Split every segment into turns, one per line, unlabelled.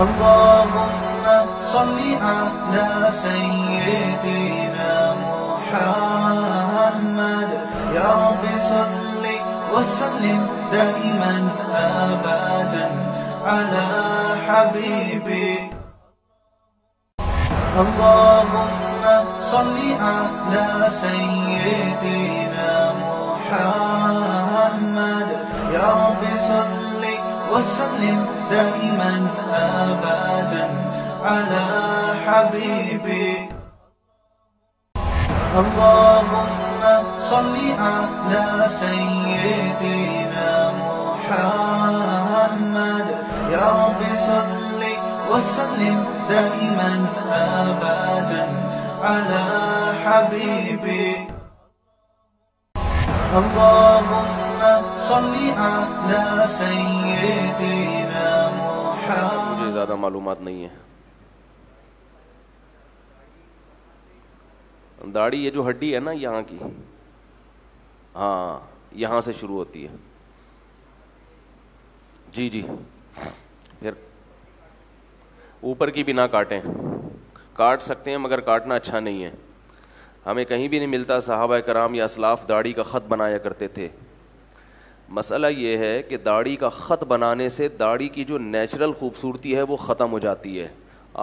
اللهم صل على سيدنا محمد يا رب صل وسلم دائما أبدا على حبيبك. اللهم صل على سيدنا محمد يا رب صل وسلم دائما أبدا على حبيبك. اللهم صل على سيدنا محمد يا رب صل وسلم دائما أبدا على حبيبك. اللهم صل على سيدنا محمد.
مجھے زیادہ معلومات نہیں ہے. داڑھی یہ جو ہڈی ہے نا یہاں کی, ہاں یہاں سے شروع ہوتی ہے. جی جی, پھر اوپر کی بھی نہ کاٹیں. کاٹ سکتے ہیں مگر کاٹنا اچھا نہیں ہے. ہمیں کہیں بھی نہیں ملتا صحابہ کرام یا اسلاف داڑھی کا خط بنایا کرتے تھے. مسئلہ یہ ہے کہ داڑھی کا خط بنانے سے داڑھی کی جو نیچرل خوبصورتی ہے وہ ختم ہو جاتی ہے.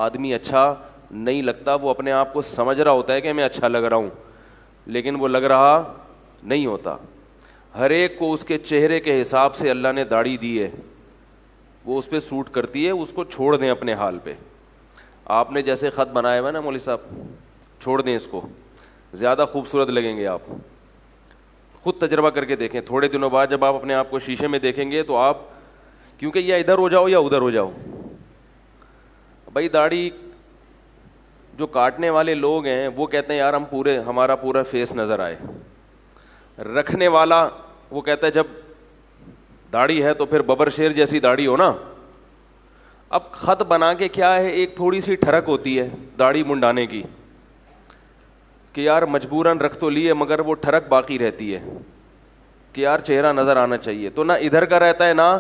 آدمی اچھا نہیں لگتا, وہ اپنے آپ کو سمجھ رہا ہوتا ہے کہ میں اچھا لگ رہا ہوں, لیکن وہ لگ رہا نہیں ہوتا. ہر ایک کو اس کے چہرے کے حساب سے اللہ نے داڑھی دی ہے, وہ اس پہ سوٹ کرتی ہے, اس کو چھوڑ دیں اپنے حال پہ. آپ نے جیسے خط بنایا ہوا نا مولوی صاحب, چھوڑ دیں اس کو, زیادہ خوبصورت لگیں گے آپ. خود تجربہ کر کے دیکھیں, تھوڑے دنوں بعد جب آپ اپنے آپ کو شیشے میں دیکھیں گے تو آپ, کیونکہ یا ادھر ہو جاؤ یا ادھر ہو جاؤ. بھائی داڑھی جو کاٹنے والے لوگ ہیں وہ کہتے ہیں یار ہم ہمارا پورا فیس نظر آئے. رکھنے والا وہ کہتا ہے جب داڑھی ہے تو پھر ببر شیر جیسی داڑھی ہو نا. اب خط بنا کے کیا ہے, ایک تھوڑی سی ٹھڑک ہوتی ہے داڑھی منڈانے کی کہ یار مجبوراً رکھ تو لیے مگر وہ ٹھڑک باقی رہتی ہے کہ یار چہرہ نظر آنا چاہیے. تو نہ ادھر کا رہتا ہے نہ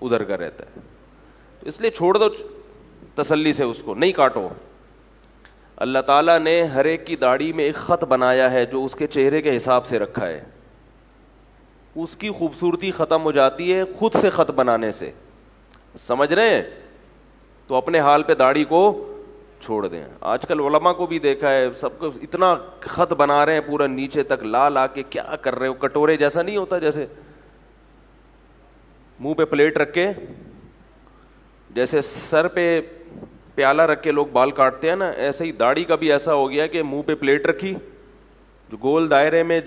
ادھر کا رہتا ہے, تو اس لیے چھوڑ دو تسلی سے, اس کو نہیں کاٹو. اللہ تعالیٰ نے ہر ایک کی داڑھی میں ایک خط بنایا ہے جو اس کے چہرے کے حساب سے رکھا ہے. اس کی خوبصورتی ختم ہو جاتی ہے خود سے خط بنانے سے. سمجھ رہے ہیں؟ تو اپنے حال پہ داڑھی کو چھوڑ دیں. آج کل علماء کو بھی دیکھا ہے, سب کو اتنا خط بنا رہے ہیں پورا نیچے تک لا کے, کیا کر رہے ہو؟ کٹورے جیسا نہیں ہوتا, جیسے منہ پہ پلیٹ رکھ کے, جیسے سر پہ پیالہ رکھ کے لوگ بال کاٹتے ہیں نا, ایسے ہی داڑھی کا بھی ایسا ہو گیا کہ منہ پہ پلیٹ رکھی, جو گول دائرے میں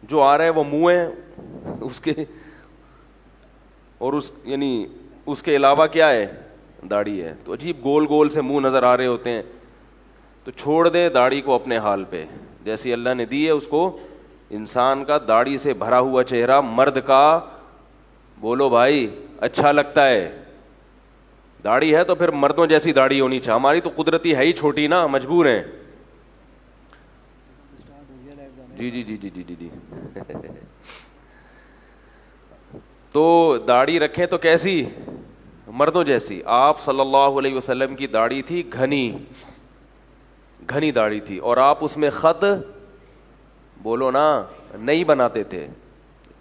جو آ رہا ہے وہ منہ ہے اس کے, اور اس یعنی اس کے علاوہ کیا ہے, داڑھی ہے. تو عجیب گول گول سے منہ نظر آ رہے ہوتے ہیں. تو چھوڑ دیں داڑھی کو اپنے حال پہ, جیسی اللہ نے دی ہے اس کو. انسان کا داڑھی سے بھرا ہوا چہرہ مرد کا, بولو بھائی اچھا لگتا ہے. داڑھی ہے تو پھر مردوں جیسی داڑھی ہونی چاہیے. ہماری تو قدرتی ہے ہی چھوٹی نا, مجبور ہیں. جی جی جی جی جی جی جی تو داڑھی رکھیں تو کیسی, مردوں جیسی. آپ صلی اللہ علیہ وسلم کی داڑھی تھی گھنی داڑھی تھی, اور آپ اس میں خط بولو نا نہیں بناتے تھے.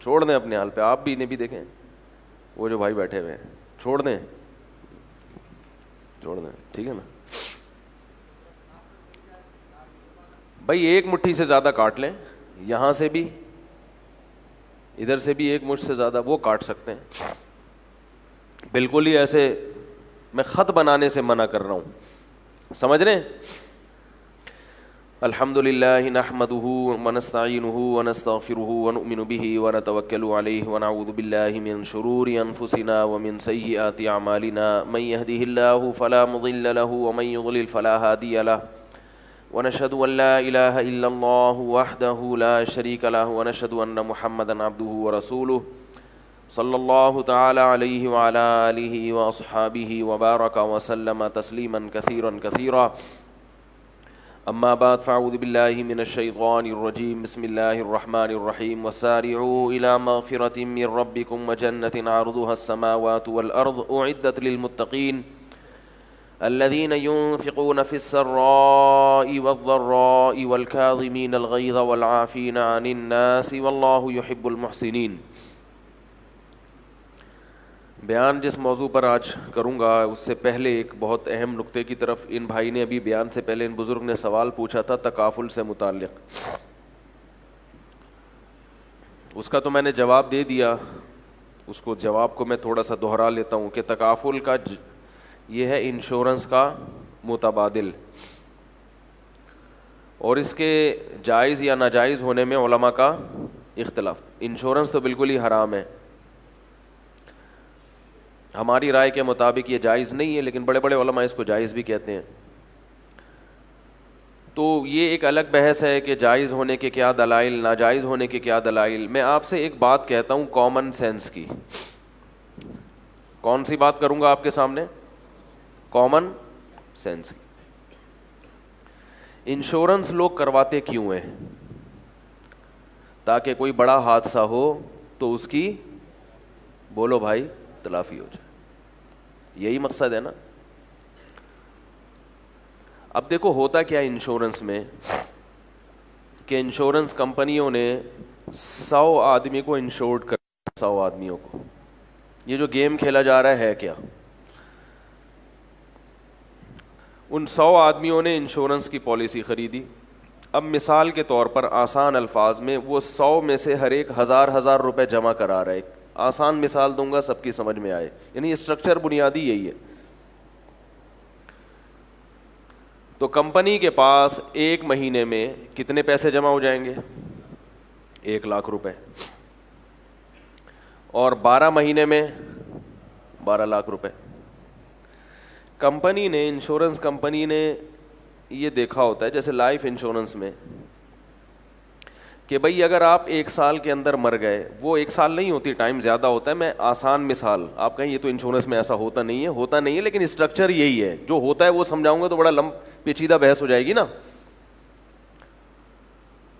چھوڑ دیں اپنے حال پہ. آپ بھی نے بھی دیکھیں, وہ جو بھائی بیٹھے ہوئے ہیں, چھوڑ دیں, ٹھیک ہے نا. بھائی ایک مٹھی سے زیادہ کاٹ لیں, یہاں سے بھی ادھر سے بھی ایک مٹھ سے زیادہ وہ کاٹ سکتے ہیں. بالکل ہی ایسے میں خط بنانے سے منع کر رہا ہوں, سمجھ رہے ہیں. الحمد للہ نحمده ونستعینه ونستغفره ونؤمن به ونتوکل علیہ ونعوذ باللہ من شرور انفسنا ومن سیئات اعمالنا من يهده الله فلا مضل له ومن يضلل فلا هادی له ونشهد ان لا الہ الا اللہ وحدہ لا شریک له ونشهد ان محمدا عبده ورسولہ صلی اللہ تعالی علیہ وعلی آلہ واصحابہ وبارک وسلم تسلیما کثیرا کثیرا. اما بعد فاعوذ باللہ من الشیطان الرجیم بسم اللہ الرحمن الرحیم وسارعوا الى مغفرة من ربکم وجنة عرضها السماوات والارض اعدت للمتقین الذين ينفقون في السراء والضراء والكاظمين الغيظ والعافين عن الناس والله يحب المحسنين. بیان جس موضوع پر آج کروں گا اس سے پہلے ایک بہت اہم نقطے کی طرف ان بھائی نے ابھی بیان سے پہلے ان بزرگ نے سوال پوچھا تھا تکافل سے متعلق. اس کا تو میں نے جواب دے دیا. اس کو جواب کو میں تھوڑا سا دہرا لیتا ہوں کہ تکافل کا یہ ہے انشورنس کا متبادل, اور اس کے جائز یا ناجائز ہونے میں علماء کا اختلاف. انشورنس تو بالکل ہی حرام ہے, ہماری رائے کے مطابق یہ جائز نہیں ہے, لیکن بڑے بڑے علماء اس کو جائز بھی کہتے ہیں. تو یہ ایک الگ بحث ہے کہ جائز ہونے کے کیا دلائل, ناجائز ہونے کے کیا دلائل. میں آپ سے ایک بات کہتا ہوں کامن سینس کی. کون سی بات کروں گا آپ کے سامنے؟ کامن سینس کی. انشورنس لوگ کرواتے کیوں ہیں؟ تاکہ کوئی بڑا حادثہ ہو تو اس کی, بولو بھائی, تلافی ہو جائے. یہی مقصد ہے نا. اب دیکھو ہوتا کیا انشورنس میں کہ انشورنس کمپنیوں نے 100 آدمی کو انشورڈ کر, 100 آدمیوں کو. یہ جو گیم کھیلا جا رہا ہے کیا, ان 100 آدمیوں نے انشورنس کی پالیسی خریدی. اب مثال کے طور پر آسان الفاظ میں وہ 100 میں سے ہر ایک 1000 روپے جمع کرا رہا ہے. آسان مثال دوں گا سب کی سمجھ میں آئے, یعنی اسٹرکچر بنیادی یہی ہے. تو کمپنی کے پاس ایک مہینے میں کتنے پیسے جمع ہو جائیں گے؟ 1 لاکھ روپے. اور 12 مہینے میں 12 لاکھ روپے. کمپنی نے, انشورنس کمپنی نے یہ دیکھا ہوتا ہے جیسے لائف انشورنس میں کہ بھئی اگر آپ 1 سال کے اندر مر گئے, وہ 1 سال نہیں ہوتی, ٹائم زیادہ ہوتا ہے. میں آسان مثال, آپ کہیں یہ تو انشورنس میں ایسا ہوتا نہیں ہے, ہوتا نہیں ہے, لیکن اسٹرکچر یہی ہے. جو ہوتا ہے وہ سمجھاؤں گا تو بڑا پیچیدہ بحث ہو جائے گی نا.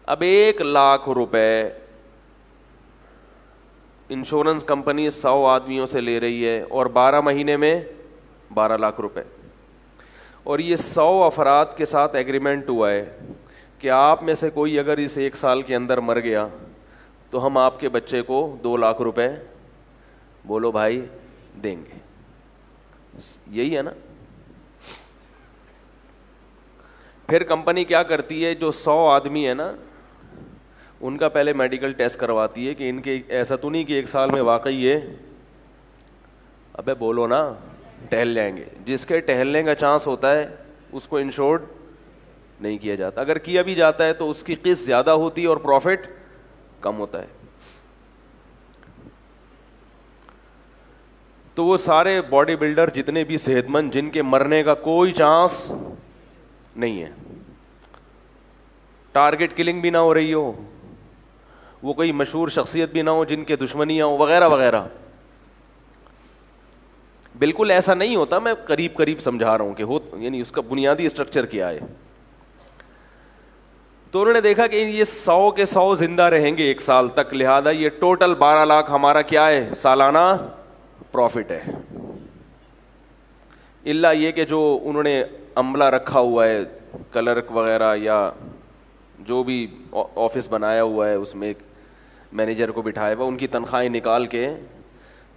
اب 1 لاکھ روپے انشورنس کمپنی 100 آدمیوں سے لے رہی ہے اور 12 مہینے میں 12 لاکھ روپے. اور یہ 100 افراد کے ساتھ ایگریمنٹ ہوا ہے کہ آپ میں سے کوئی اگر اس 1 سال کے اندر مر گیا تو ہم آپ کے بچے کو 2 لاکھ روپے, بولو بھائی, دیں گے. یہی ہے نا. پھر کمپنی کیا کرتی ہے, جو 100 آدمی ہے نا ان کا پہلے میڈیکل ٹیسٹ کرواتی ہے کہ ان کے ایسا تو نہیں کہ 1 سال میں واقعی یہ, ابے بولو نا, ٹہل جائیں گے. جس کے ٹہلنے کا چانس ہوتا ہے اس کو انشورڈ نہیں کیا جاتا. اگر کیا بھی جاتا ہے تو اس کی قسط زیادہ ہوتی ہے اور پروفٹ کم ہوتا ہے. تو وہ سارے باڈی بلڈر جتنے بھی صحت مند, جن کے مرنے کا کوئی چانس نہیں ہے, ٹارگٹ کلنگ بھی نہ ہو رہی ہو, وہ کوئی مشہور شخصیت بھی نہ ہو جن کے دشمنیاں ہوں وغیرہ وغیرہ. بالکل ایسا نہیں ہوتا, میں قریب سمجھا رہا ہوں کہ یعنی اس کا بنیادی اسٹرکچر کیا ہے. تو انہوں نے دیکھا کہ یہ 100 کے 100 زندہ رہیں گے 1 سال تک, لہذا یہ ٹوٹل 12 لاکھ ہمارا کیا ہے, سالانہ پروفٹ ہے. الا یہ کہ جو انہوں نے عملہ رکھا ہوا ہے, کلرک وغیرہ یا جو بھی آفس بنایا ہوا ہے, اس میں ایک مینیجر کو بٹھایا ہوا, ان کی تنخواہیں نکال کے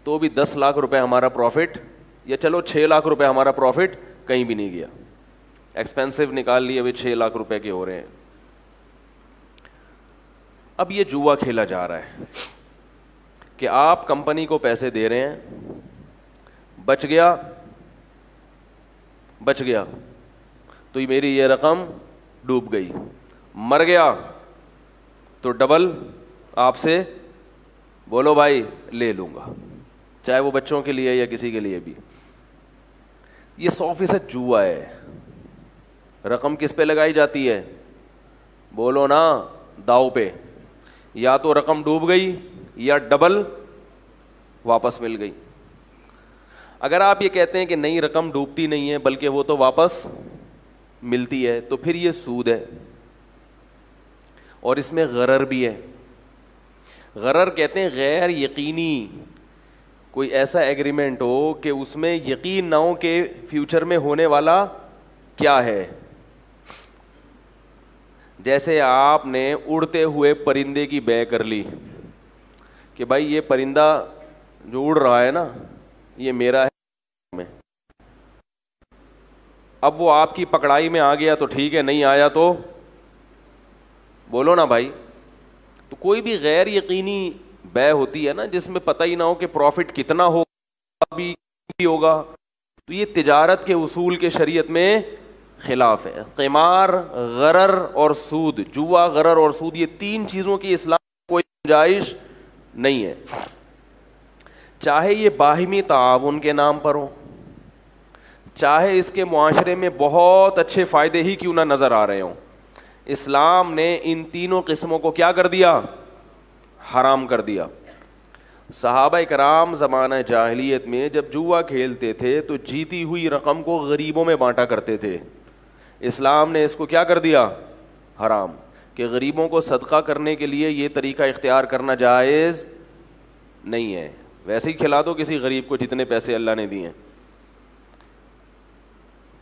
تو بھی 10 لاکھ روپے ہمارا پروفٹ, یا چلو 6 لاکھ روپے ہمارا پروفٹ کہیں بھی نہیں گیا. ایکسپینسو نکال لیے ابھی 6 لاکھ روپے کے ہو رہے ہیں. اب یہ جوا کھیلا جا رہا ہے کہ آپ کمپنی کو پیسے دے رہے ہیں, بچ گیا تو میری یہ رقم ڈوب گئی, مر گیا تو ڈبل آپ سے, بولو بھائی, لے لوں گا, چاہے وہ بچوں کے لیے یا کسی کے لیے بھی. یہ 100% جوا ہے. رقم کس پہ لگائی جاتی ہے, بولو نا, داؤ پہ. یا تو رقم ڈوب گئی یا ڈبل واپس مل گئی. اگر آپ یہ کہتے ہیں کہ نہیں رقم ڈوبتی نہیں ہے بلکہ وہ تو واپس ملتی ہے تو پھر یہ سود ہے, اور اس میں غرر بھی ہے. غرر کہتے ہیں غیر یقینی کوئی ایسا ایگریمنٹ ہو کہ اس میں یقین نہ ہو کہ فیوچر میں ہونے والا کیا ہے. جیسے آپ نے اڑتے ہوئے پرندے کی بے کر لی کہ بھائی یہ پرندہ جو اڑ رہا ہے نا یہ میرا ہے, اب وہ آپ کی پکڑائی میں آ گیا تو ٹھیک ہے, نہیں آیا تو بولو نا بھائی. تو کوئی بھی غیر یقینی بے ہوتی ہے نا جس میں پتہ ہی نہ ہو کہ پروفٹ کتنا ہوگا, تو یہ تجارت کے اصول کے شریعت میں خلاف ہے. قمار, غرر اور سود, جوا, غرر اور سود, یہ تین چیزوں کی اسلام میں کوئی گنجائش نہیں ہے. چاہے یہ باہمی تعاون کے نام پر ہو, چاہے اس کے معاشرے میں بہت اچھے فائدے ہی کیوں نہ نظر آ رہے ہوں, اسلام نے ان تینوں قسموں کو کیا کر دیا؟ حرام کر دیا. صحابہ کرام زمانہ جاہلیت میں جب جوا کھیلتے تھے تو جیتی ہوئی رقم کو غریبوں میں بانٹا کرتے تھے. اسلام نے اس کو کیا کر دیا؟ حرام, کہ غریبوں کو صدقہ کرنے کے لیے یہ طریقہ اختیار کرنا جائز نہیں ہے. ویسے ہی کھلا دو کسی غریب کو جتنے پیسے اللہ نے دیے.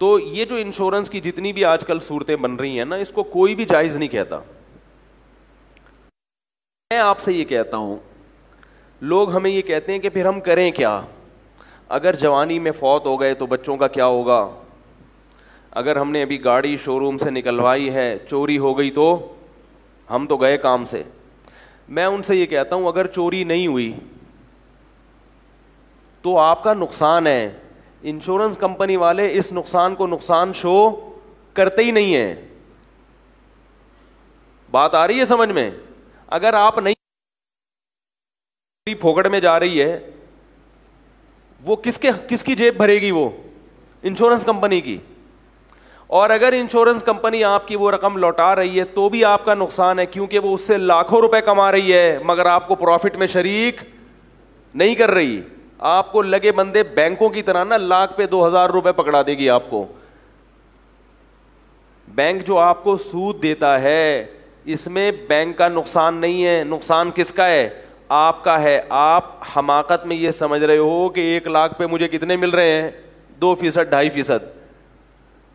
تو یہ جو انشورنس کی جتنی بھی آج کل صورتیں بن رہی ہیں نا, اس کو کوئی بھی جائز نہیں کہتا. میں آپ سے یہ کہتا ہوں, لوگ ہمیں یہ کہتے ہیں کہ پھر ہم کریں کیا؟ اگر جوانی میں فوت ہو گئے تو بچوں کا کیا ہوگا؟ اگر ہم نے ابھی گاڑی شو روم سے نکلوائی ہے, چوری ہو گئی تو ہم تو گئے کام سے. میں ان سے یہ کہتا ہوں اگر چوری نہیں ہوئی تو آپ کا نقصان ہے, انشورنس کمپنی والے اس نقصان کو نقصان شو کرتے ہی نہیں ہیں. بات آ رہی ہے سمجھ میں؟ اگر آپ نہیں پھوکٹ میں جا رہی ہے, وہ کس کی جیب بھرے گی؟ وہ انشورنس کمپنی کی. اور اگر انشورنس کمپنی آپ کی وہ رقم لوٹا رہی ہے تو بھی آپ کا نقصان ہے, کیونکہ وہ اس سے لاکھوں روپے کما رہی ہے مگر آپ کو پروفٹ میں شریک نہیں کر رہی. آپ کو لگے بندے بینکوں کی طرح نا لاکھ پہ 2000 روپے پکڑا دے گی آپ کو. بینک جو آپ کو سود دیتا ہے اس میں بینک کا نقصان نہیں ہے, نقصان کس کا ہے؟ آپ کا ہے. آپ حماقت میں یہ سمجھ رہے ہو کہ 1 لاکھ پہ مجھے کتنے مل رہے ہیں؟ 2%, 2.5%.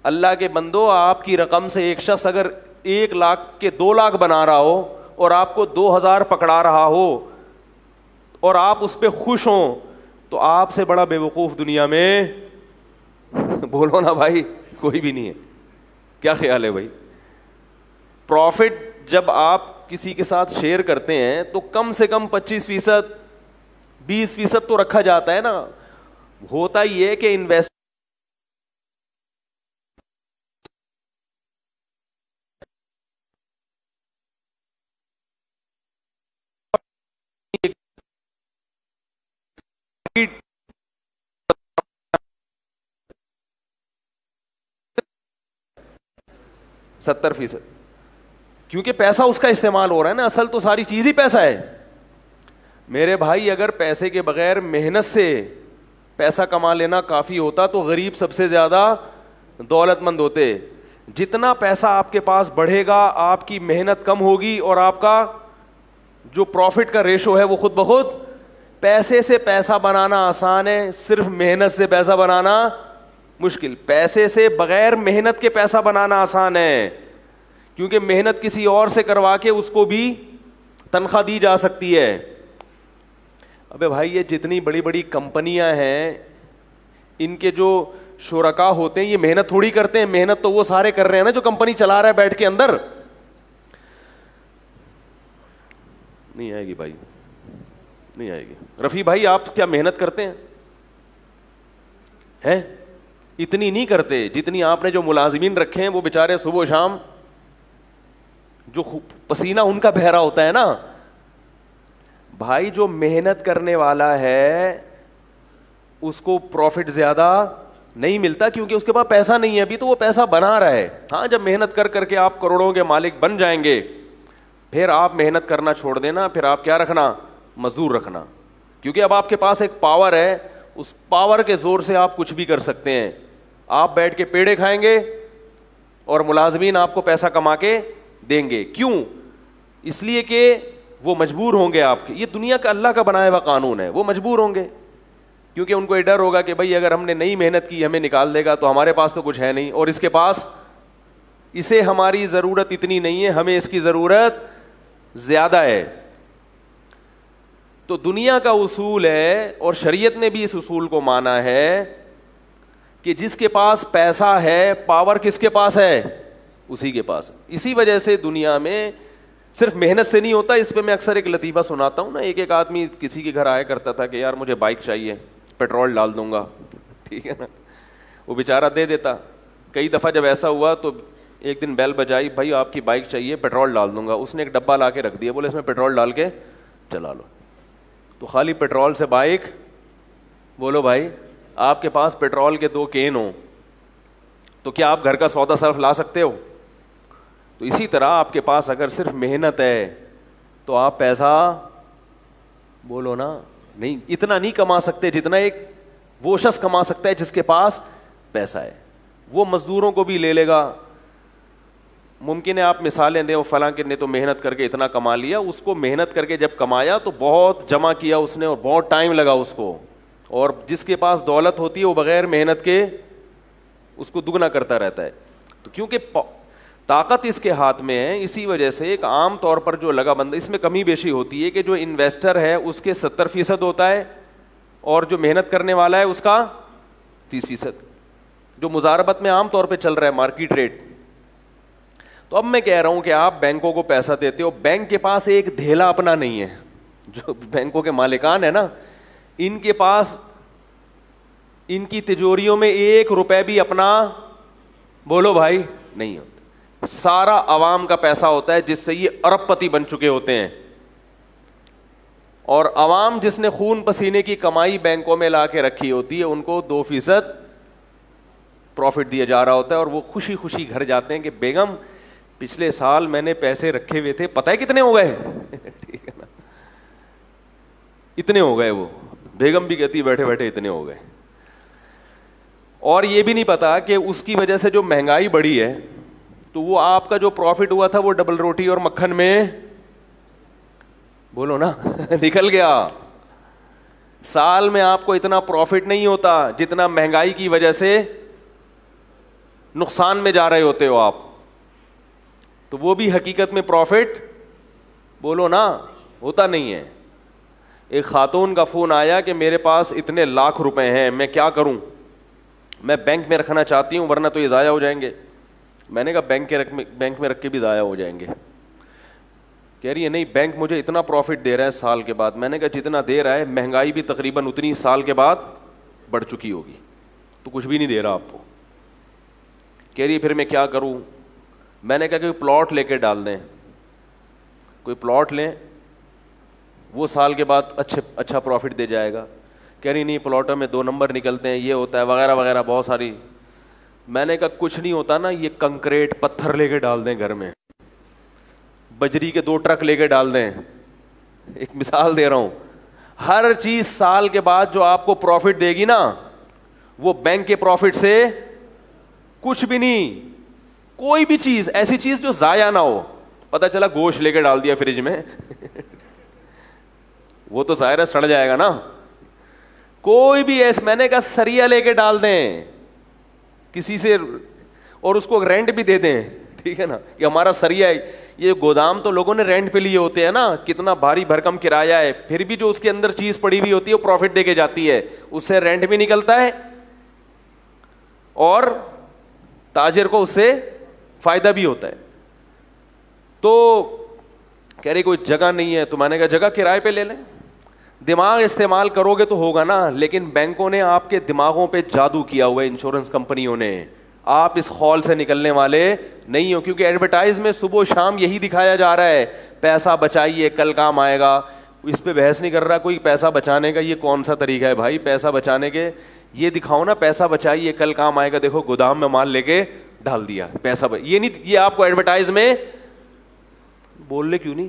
اللہ کے بندو, آپ کی رقم سے ایک شخص اگر 1 لاکھ کے 2 لاکھ بنا رہا ہو اور آپ کو 2000 پکڑا رہا ہو اور آپ اس پہ خوش ہوں تو آپ سے بڑا بے وقوف دنیا میں بولو نا بھائی کوئی بھی نہیں ہے. کیا خیال ہے بھائی؟ پروفٹ جب آپ کسی کے ساتھ شیئر کرتے ہیں تو کم سے کم 25%, 20% تو رکھا جاتا ہے نا. ہوتا یہ کہ انویسٹ %70, کیونکہ پیسہ اس کا استعمال ہو رہا ہے نا. اصل تو ساری چیز ہی پیسہ ہے میرے بھائی. اگر پیسے کے بغیر محنت سے پیسہ کما لینا کافی ہوتا تو غریب سب سے زیادہ دولت مند ہوتے. جتنا پیسہ آپ کے پاس بڑھے گا آپ کی محنت کم ہوگی اور آپ کا جو پروفٹ کا ریشو ہے وہ خود بخود. پیسے سے پیسہ بنانا آسان ہے, صرف محنت سے پیسہ بنانا مشکل. پیسے سے بغیر محنت کے پیسہ بنانا آسان ہے, کیونکہ محنت کسی اور سے کروا کے اس کو بھی تنخواہ دی جا سکتی ہے. ابے بھائی یہ جتنی بڑی بڑی کمپنیاں ہیں ان کے جو شرکا ہوتے ہیں یہ محنت تھوڑی کرتے ہیں. محنت تو وہ سارے کر رہے ہیں نا جو کمپنی چلا رہا ہے بیٹھ کے اندر. نہیں آئے گی بھائی, نہیں آئے گی. رفیع بھائی آپ کیا محنت کرتے ہیں؟ اتنی نہیں کرتے جتنی آپ نے جو ملازمین رکھے ہیں وہ بیچارے صبح و شام جو پسینہ ان کا بہرا ہوتا ہے نا. بھائی جو محنت کرنے والا ہے اس کو پروفٹ زیادہ نہیں ملتا کیونکہ اس کے پاس پیسہ نہیں ہے ابھی, تو وہ پیسہ بنا رہا ہے. ہاں جب محنت کر کر کے آپ کروڑوں کے مالک بن جائیں گے پھر آپ محنت کرنا چھوڑ دینا, پھر آپ کیا رکھنا؟ مزدور رکھنا. کیونکہ اب آپ کے پاس ایک پاور ہے, اس پاور کے زور سے آپ کچھ بھی کر سکتے ہیں. آپ بیٹھ کے پیڑے کھائیں گے اور ملازمین آپ کو پیسہ کما کے دیں گے. کیوں؟ اس لیے کہ وہ مجبور ہوں گے آپ کے. یہ دنیا کا اللہ کا بنایا ہوا قانون ہے, وہ مجبور ہوں گے کیونکہ ان کو یہ ڈر ہوگا کہ بھائی اگر ہم نے نہیں محنت کی ہمیں نکال دے گا, تو ہمارے پاس تو کچھ ہے نہیں اور اس کے پاس, اسے ہماری ضرورت اتنی نہیں ہے, ہمیں اس کی ضرورت زیادہ ہے. تو دنیا کا اصول ہے اور شریعت نے بھی اس اصول کو مانا ہے کہ جس کے پاس پیسہ ہے, پاور کس کے پاس ہے؟ اسی کے پاس. اسی وجہ سے دنیا میں صرف محنت سے نہیں ہوتا. اس پہ میں اکثر ایک لطیفہ سناتا ہوں نا. ایک آدمی کسی کے گھر آیا کرتا تھا کہ یار مجھے بائک چاہیے, پیٹرول ڈال دوں گا, ٹھیک ہے نا, وہ بیچارہ دے دیتا. کئی دفعہ جب ایسا ہوا تو ایک دن بیل بجائی, بھائی آپ کی بائک چاہیے, پیٹرول ڈال دوں گا. اس نے ایک ڈبہ لا کے رکھ دیا, بولے اس میں پیٹرول ڈال کے چلا لو. تو خالی پیٹرول سے بائک, بولو بھائی آپ کے پاس پیٹرول کے 2 کین ہوں تو کیا آپ گھر کا سودا صرف لا سکتے ہو؟ تو اسی طرح آپ کے پاس اگر صرف محنت ہے تو آپ پیسہ, بولو نا, نہیں اتنا نہیں کما سکتے جتنا ایک وہ شخص کما سکتا ہے جس کے پاس پیسہ ہے. وہ مزدوروں کو بھی لے لے گا. ممکن ہے آپ مثالیں دیں, وہ فلاں نے تو محنت کر کے اتنا کما لیا. اس کو محنت کر کے جب کمایا تو بہت جمع کیا اس نے اور بہت ٹائم لگا اس کو. اور جس کے پاس دولت ہوتی ہے وہ بغیر محنت کے اس کو دگنا کرتا رہتا ہے. تو کیونکہ طاقت اس کے ہاتھ میں ہے, اسی وجہ سے ایک عام طور پر جو لگا بندہ, اس میں کمی بیشی ہوتی ہے کہ جو انویسٹر ہے اس کے 70% ہوتا ہے اور جو محنت کرنے والا ہے اس کا 30%, جو مضاربت میں عام طور پہ چل رہا ہے مارکیٹ ریٹ. تو اب میں کہہ رہا ہوں کہ آپ بینکوں کو پیسہ دیتے ہو, بینک کے پاس ایک دھیلا اپنا نہیں ہے. جو بینکوں کے مالکان ہیں نا, ان کے پاس ان کی تجوریوں میں 1 روپے بھی اپنا, بولو بھائی, نہیں ہوتا. سارا عوام کا پیسہ ہوتا ہے جس سے یہ ارب پتی بن چکے ہوتے ہیں. اور عوام جس نے خون پسینے کی کمائی بینکوں میں لا کے رکھی ہوتی ہے ان کو 2% پروفٹ دیا جا رہا ہوتا ہے. اور وہ خوشی خوشی گھر جاتے ہیں کہ بیگم پچھلے سال میں نے پیسے رکھے ہوئے تھے, پتہ ہے کتنے ہو گئے؟ ٹھیک ہے نا, اتنے ہو گئے. وہ بیگم بھی کہتی بیٹھے بیٹھے اتنے ہو گئے. اور یہ بھی نہیں پتا کہ اس کی وجہ سے جو مہنگائی بڑھی ہے تو وہ آپ کا جو پروفٹ ہوا تھا وہ ڈبل روٹی اور مکھن میں, بولو نا, نکل گیا. سال میں آپ کو اتنا پروفٹ نہیں ہوتا جتنا مہنگائی کی وجہ سے نقصان میں جا رہے ہوتے ہو آپ. تو وہ بھی حقیقت میں پروفٹ, بولو نا, ہوتا نہیں ہے. ایک خاتون کا فون آیا کہ میرے پاس اتنے لاکھ روپے ہیں, میں کیا کروں, میں بینک میں رکھنا چاہتی ہوں ورنہ تو یہ ضائع ہو جائیں گے. میں نے کہا بینک میں رکھ کے بھی ضائع ہو جائیں گے. کہہ رہی ہے نہیں بینک مجھے اتنا پروفٹ دے رہا ہے سال کے بعد. میں نے کہا جتنا دے رہا ہے مہنگائی بھی تقریباً اتنی سال کے بعد بڑھ چکی ہوگی, تو کچھ بھی نہیں دے رہا آپ کو. کہہ رہی ہے پھر میں کیا کروں. میں نے کہا کہ پلاٹ لے کے ڈال دیں, کوئی پلاٹ لیں, وہ سال کے بعد اچھا پروفٹ دے جائے گا. کہہ رہی نہیں پلاٹوں میں 2 نمبر نکلتے ہیں, یہ ہوتا ہے وغیرہ وغیرہ بہت ساری. میں نے کہا کچھ نہیں ہوتا نا, یہ کنکریٹ پتھر لے کے ڈال دیں گھر میں, بجری کے 2 ٹرک لے کے ڈال دیں. ایک مثال دے رہا ہوں. ہر چیز سال کے بعد جو آپ کو پروفٹ دے گی نا وہ بینک کے پروفٹ سے کچھ بھی نہیں. کوئی بھی چیز, ایسی چیز جو ضائع نہ ہو. پتہ چلا گوشت لے کے ڈال دیا فریج میں, وہ تو ظاہر ہے سڑ جائے گا نا. کوئی بھی ایسے, میں نے کہا سریا لے کے ڈال دیں کسی سے اور اس کو رینٹ بھی دے دیں, ٹھیک ہے نا, کہ ہمارا سریا ہے. یہ گودام تو لوگوں نے رینٹ پہ لیے ہوتے ہیں نا, کتنا بھاری بھرکم کرایہ ہے, پھر بھی جو اس کے اندر چیز پڑی ہوئی ہوتی ہے وہ پروفٹ دے کے جاتی ہے, اس سے رینٹ بھی نکلتا ہے اور تاجر کو اس سے فائدہ بھی ہوتا ہے. تو کہہ رہی کوئی جگہ نہیں ہے, تو میں نے کہا جگہ کرائے پہ لے لیں. دماغ استعمال کرو گے تو ہوگا نا, لیکن بینکوں نے آپ کے دماغوں پہ جادو کیا ہوا ہے, انشورنس کمپنیوں نے. آپ اس خول سے نکلنے والے نہیں ہو, کیونکہ ایڈورٹائز میں صبح و شام یہی دکھایا جا رہا ہے, پیسہ بچائیے کل کام آئے گا. اس پہ بحث نہیں کر رہا کوئی پیسہ بچانے کا یہ کون سا طریقہ ہے بھائی. پیسہ بچانے کے یہ دکھاؤ نا, پیسہ بچائیے کل کام آئے گا, دیکھو گودام میں مال لے کے ڈال دیا پیسہ یہ نہیں, یہ آپ کو ایڈورٹائز میں بول لے کیوں نہیں.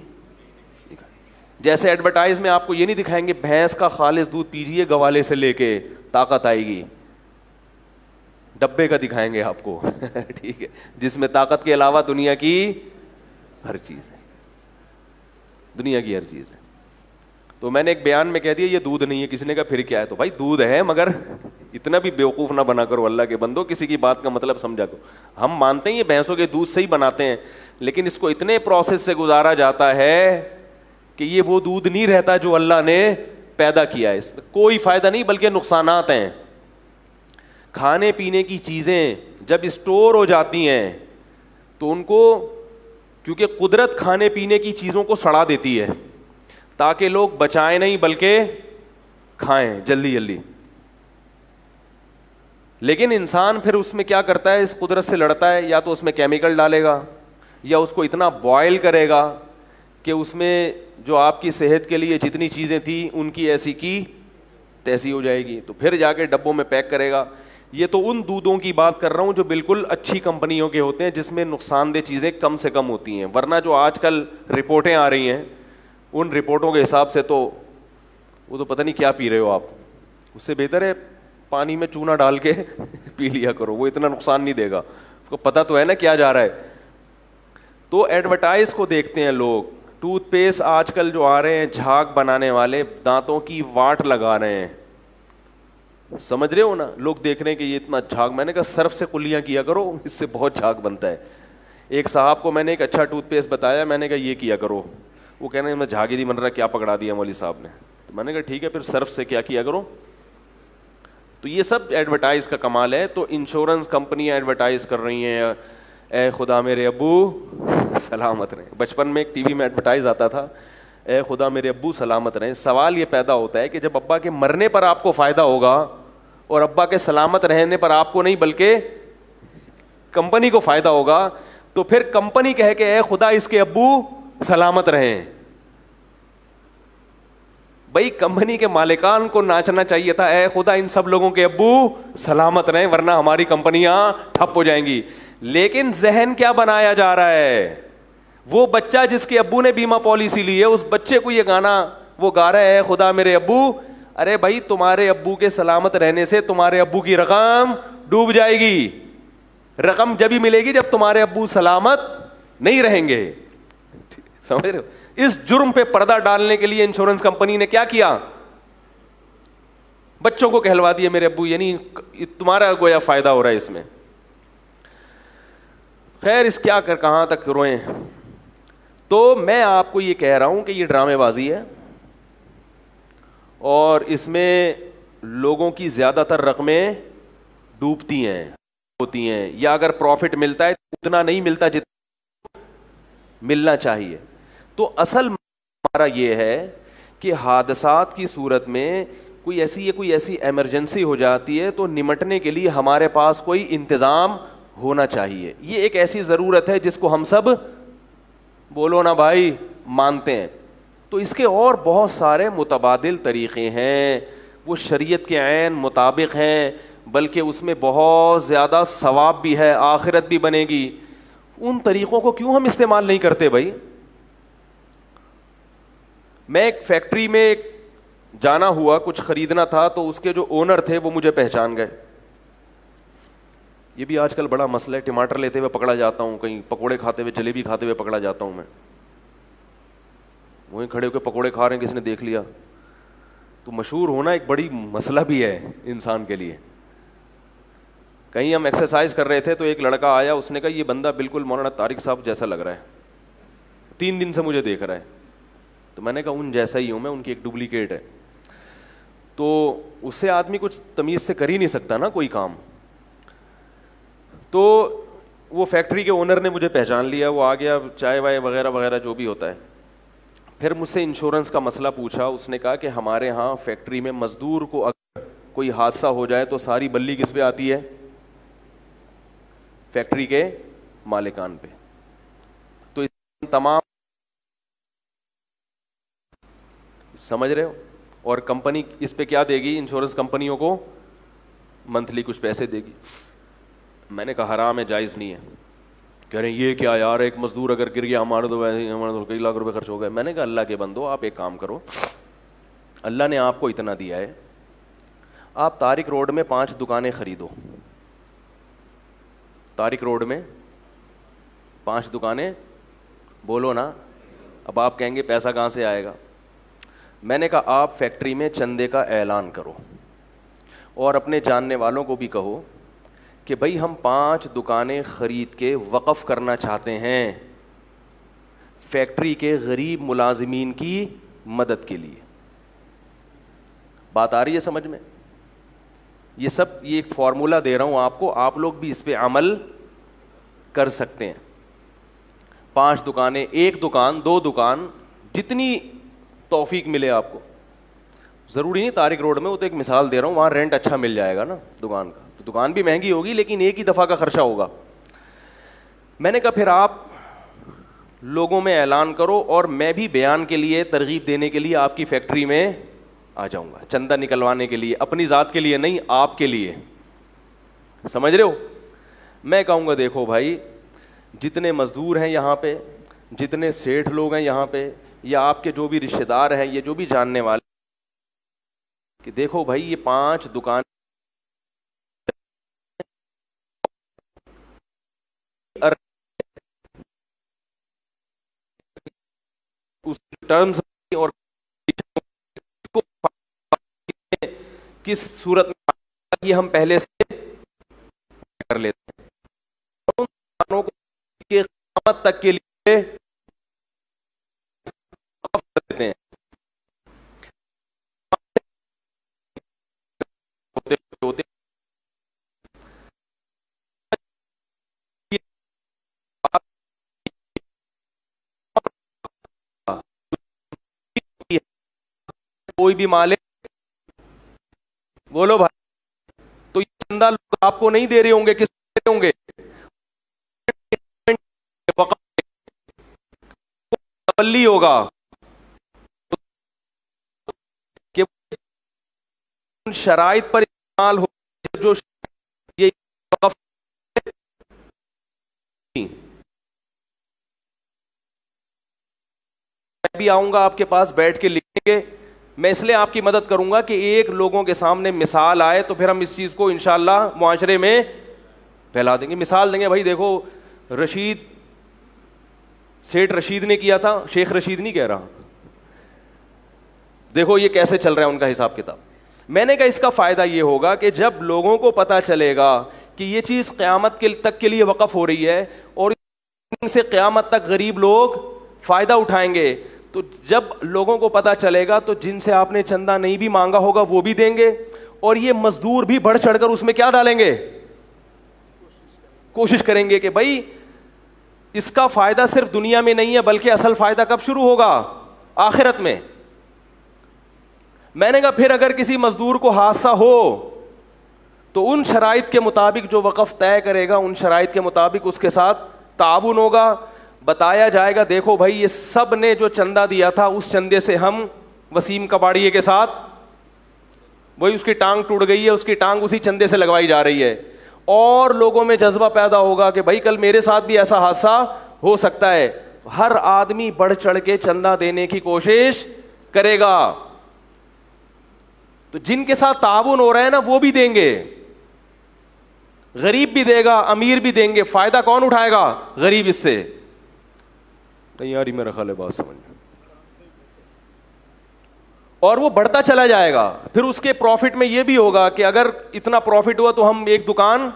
جیسے ایڈورٹائز میں آپ کو یہ نہیں دکھائیں گے بھینس کا خالص دودھ پیجیے گوالے سے لے کے طاقت آئے گی. ڈبے کا دکھائیں گے آپ کو ٹھیک ہے, جس میں طاقت کے علاوہ دنیا کی ہر چیز ہے, دنیا کی ہر چیز ہے. تو میں نے ایک بیان میں کہہ دیا یہ دودھ نہیں ہے, کسی نے کہا پھر کیا ہے, تو بھائی دودھ ہے مگر اتنا بھی بیوقوف نہ بنا کرو اللہ کے بندو, کسی کی بات کا مطلب سمجھا کرو. ہم مانتے ہیں یہ بھینسوں کے دودھ سے ہی بناتے ہیں, لیکن اس کو اتنے پروسیس سے گزارا جاتا ہے کہ یہ وہ دودھ نہیں رہتا جو اللہ نے پیدا کیا ہے. اس میں کوئی فائدہ نہیں بلکہ نقصانات ہیں. کھانے پینے کی چیزیں جب اسٹور ہو جاتی ہیں تو ان کو, کیونکہ قدرت کھانے پینے کی چیزوں کو سڑا دیتی ہے تاکہ لوگ بچائیں نہیں بلکہ کھائیں جلدی جلدی. لیکن انسان پھر اس میں کیا کرتا ہے, اس قدرت سے لڑتا ہے, یا تو اس میں کیمیکل ڈالے گا یا اس کو اتنا بوائل کرے گا کہ اس میں جو آپ کی صحت کے لیے جتنی چیزیں تھیں ان کی ایسی کی تیسی ہو جائے گی, تو پھر جا کے ڈبوں میں پیک کرے گا. یہ تو ان دودھوں کی بات کر رہا ہوں جو بالکل اچھی کمپنیوں کے ہوتے ہیں, جس میں نقصان دہ چیزیں کم سے کم ہوتی ہیں. ورنہ جو آج کل رپورٹیں آ رہی ہیں ان رپورٹوں کے حساب سے تو وہ تو پتہ نہیں کیا پی رہے ہو آپ. اس سے بہتر ہے پانی میں چونا ڈال کے پی لیا کرو, وہ اتنا نقصان نہیں دے گا, اس کو پتہ تو ہے نا کیا جا رہا ہے. تو ایڈورٹائز کو دیکھتے ہیں لوگ. ٹوتھ پیسٹ آج کل جو آ رہے ہیں جھاگ بنانے والے, دانتوں کی واٹ لگا رہے ہیں, سمجھ رہے ہو نا, لوگ دیکھ رہے ہیں کہ یہ اتنا جھاگ. میں نے کہا صرف سے کلیاں کیا کرو, اس سے بہت جھاگ بنتا ہے. ایک صاحب کو میں نے ایک اچھا ٹوتھ پیسٹ بتایا, میں نے کہا یہ کیا کرو, وہ کہنے میں جھاگ ہی نہیں بن رہا, کیا پکڑا دیا مولوی صاحب نے. تو میں نے کہا ٹھیک ہے پھر صرف سے کیا کرو. تو یہ سب ایڈورٹائز کا کمال ہے. تو انشورنس کمپنیاں ایڈورٹائز کر رہی ہیں, اے خدا میرے ابو سلامت رہیں. بچپن میں ایک ٹی وی میں ایڈورٹائز آتا تھا, اے خدا میرے ابو سلامت رہیں. سوال یہ پیدا ہوتا ہے کہ جب ابا کے مرنے پر آپ کو فائدہ ہوگا اور ابا کے سلامت رہنے پر آپ کو نہیں بلکہ کمپنی کو فائدہ ہوگا, تو پھر کمپنی کہے کہ اے خدا اس کے ابو سلامت رہیں. بھائی کمپنی کے مالکان کو ناچنا چاہیے تھا, اے خدا ان سب لوگوں کے ابو سلامت رہیں ورنہ ہماری کمپنیاں ٹھپ ہو جائیں گی. لیکن ذہن کیا بنایا جا رہا ہے, وہ بچہ جس کے ابو نے بیمہ پالیسی لی ہے اس بچے کو یہ گانا وہ گا رہا ہے, اے خدا میرے ابو. ارے بھائی تمہارے ابو کے سلامت رہنے سے تمہارے ابو کی رقم ڈوب جائے گی. رقم جب ہی ملے گی جب تمہارے ابو سلامت نہیں رہیں گے. سمجھ رہے ہو, اس جرم پہ پردہ ڈالنے کے لیے انشورنس کمپنی نے کیا کیا, بچوں کو کہلوا دیا میرے ابو, یعنی تمہارا گویا فائدہ ہو رہا ہے اس میں. خیر اس کیا کر کہاں تک روئیں. تو میں آپ کو یہ کہہ رہا ہوں کہ یہ ڈرامے بازی ہے اور اس میں لوگوں کی زیادہ تر رقمیں ڈوبتی ہیں ہوتی ہیں, یا اگر پروفٹ ملتا ہے اتنا نہیں ملتا جتنا ملنا چاہیے. تو اصل ہمارا یہ ہے کہ حادثات کی صورت میں کوئی ایسی ایمرجنسی ہو جاتی ہے تو نمٹنے کے لیے ہمارے پاس کوئی انتظام ہونا چاہیے. یہ ایک ایسی ضرورت ہے جس کو ہم سب بولو نا بھائی مانتے ہیں. تو اس کے اور بہت سارے متبادل طریقے ہیں, وہ شریعت کے عین مطابق ہیں, بلکہ اس میں بہت زیادہ ثواب بھی ہے, آخرت بھی بنے گی. ان طریقوں کو کیوں ہم استعمال نہیں کرتے بھائی. میں ایک فیکٹری میں جانا ہوا, کچھ خریدنا تھا, تو اس کے جو اونر تھے وہ مجھے پہچان گئے. یہ بھی آج کل بڑا مسئلہ ہے, ٹماٹر لیتے ہوئے پکڑا جاتا ہوں, کہیں پکوڑے کھاتے ہوئے جلیبی کھاتے ہوئے پکڑا جاتا ہوں میں, وہیں کھڑے ہو کے پکوڑے کھا رہے ہیں, کسی نے دیکھ لیا. تو مشہور ہونا ایک بڑی مسئلہ بھی ہے انسان کے لیے. کہیں ہم ایکسرسائز کر رہے تھے تو ایک لڑکا آیا, اس نے کہا یہ بندہ بالکل مولانا طارق صاحب جیسا لگ رہا ہے, 3 دن سے مجھے دیکھ رہا ہے. تو میں نے کہا ان جیسا ہی ہوں میں, ان کی ایک ڈپلیکیٹ ہے. تو اس سے آدمی کچھ تمیز سے کر ہی نہیں سکتا نا کوئی کام. تو وہ فیکٹری کے اونر نے مجھے پہچان لیا, وہ آ گیا, چائے وائے وغیرہ وغیرہ جو بھی ہوتا ہے. پھر مجھ سے انشورنس کا مسئلہ پوچھا. اس نے کہا کہ ہمارے ہاں فیکٹری میں مزدور کو اگر کوئی حادثہ ہو جائے تو ساری بلی کس پہ آتی ہے, فیکٹری کے مالکان پہ. تو تمام سمجھ رہے ہو, اور کمپنی اس پہ کیا دے گی, انشورنس کمپنیوں کو منتھلی کچھ پیسے دے گی. میں نے کہا حرام ہے, جائز نہیں ہے. کہہ رہے ہیں یہ کیا یار, ایک مزدور اگر گر گیا ہمارے تو کئی لاکھ روپے خرچ ہو گئے. میں نے کہا اللہ کے بندو آپ ایک کام کرو, اللہ نے آپ کو اتنا دیا ہے, آپ طارق روڈ میں 5 دکانیں خریدو, طارق روڈ میں 5 دکانیں, بولو نا. اب آپ کہیں گے پیسہ کہاں سے آئے گا. میں نے کہا آپ فیکٹری میں چندے کا اعلان کرو اور اپنے جاننے والوں کو بھی کہو کہ بھائی ہم 5 دکانیں خرید کے وقف کرنا چاہتے ہیں فیکٹری کے غریب ملازمین کی مدد کے لیے. بات آ رہی ہے سمجھ میں؟ یہ ایک فارمولہ دے رہا ہوں آپ کو, آپ لوگ بھی اس پہ عمل کر سکتے ہیں. 5 دکانیں, 1 دکان, 2 دکان, جتنی توفیق ملے آپ کو. ضروری نہیں طارق روڈ میں, وہ تو ایک مثال دے رہا ہوں, وہاں رینٹ اچھا مل جائے گا نا دکان کا, تو دکان بھی مہنگی ہوگی لیکن ایک ہی دفعہ کا خرچہ ہوگا. میں نے کہا پھر آپ لوگوں میں اعلان کرو اور میں بھی بیان کے لیے, ترغیب دینے کے لیے آپ کی فیکٹری میں آ جاؤں گا, چندہ نکلوانے کے لیے, اپنی ذات کے لیے نہیں, آپ کے لیے. سمجھ رہے ہو؟ میں کہوں گا دیکھو بھائی, جتنے مزدور ہیں یہاں پہ, جتنے سیٹھ لوگ ہیں یہاں پہ, یا آپ کے جو بھی رشتے دار ہیں, یہ جو بھی جاننے والے, کہ دیکھو بھائی یہ 5 دکان ٹرمز اور کس صورت میں یہ ہم پہلے سے کر لیتے ہیں, ان دکانوں کو قیامت تک کے لیے دیتے ہیں. ہوتے کوئی بھی مالک, بولو بھائی, تو یہ چندہ لوگ آپ کو نہیں دے رہے ہوں گے, کس دے رہے ہوں گے؟ تولی ہوگا کہ ان شرائط پر استعمال ہو جو یہ وقف. میں بھی آؤں گا آپ کے پاس, بیٹھ کے لکھیں گے. میں اس لیے آپ کی مدد کروں گا کہ ایک لوگوں کے سامنے مثال آئے تو پھر ہم اس چیز کو انشاءاللہ معاشرے میں پھیلا دیں گے. مثال دیں گے, بھائی دیکھو رشید, سیٹھ رشید نے کیا تھا, شیخ رشید نہیں کہہ رہا, دیکھو یہ کیسے چل رہا ہے ان کا حساب کتاب. میں نے کہا اس کا فائدہ یہ ہوگا کہ جب لوگوں کو پتہ چلے گا کہ یہ چیز قیامت تک کے لیے وقف ہو رہی ہے اور ان سے قیامت تک غریب لوگ فائدہ اٹھائیں گے, تو جب لوگوں کو پتہ چلے گا تو جن سے آپ نے چندہ نہیں بھی مانگا ہوگا وہ بھی دیں گے, اور یہ مزدور بھی بڑھ چڑھ کر اس میں کیا ڈالیں گے, کوشش کریں گے کہ بھائی اس کا فائدہ صرف دنیا میں نہیں ہے بلکہ اصل فائدہ کب شروع ہوگا, آخرت میں. میں نے کہا پھر اگر کسی مزدور کو حادثہ ہو تو ان شرائط کے مطابق جو وقف طے کرے گا, ان شرائط کے مطابق اس کے ساتھ تعاون ہوگا. بتایا جائے گا دیکھو بھائی یہ سب نے جو چندہ دیا تھا اس چندے سے ہم وسیم کباڑیے کے ساتھ, وہی اس کی ٹانگ ٹوٹ گئی ہے, اس کی ٹانگ اسی چندے سے لگوائی جا رہی ہے, اور لوگوں میں جذبہ پیدا ہوگا کہ بھائی کل میرے ساتھ بھی ایسا حادثہ ہو سکتا ہے. ہر آدمی بڑھ چڑھ کے چندہ دینے کی کوشش کرے گا, تو جن کے ساتھ تعاون ہو رہا ہے نا وہ بھی دیں گے, غریب بھی دے گا, امیر بھی دیں گے. فائدہ کون اٹھائے گا؟ غریب. اس سے تیاری میرا خیال ہے بات سمجھ میں, اور وہ بڑھتا چلا جائے گا. پھر اس کے پروفٹ میں یہ بھی ہوگا کہ اگر اتنا پروفٹ ہوا تو ہم ایک دکان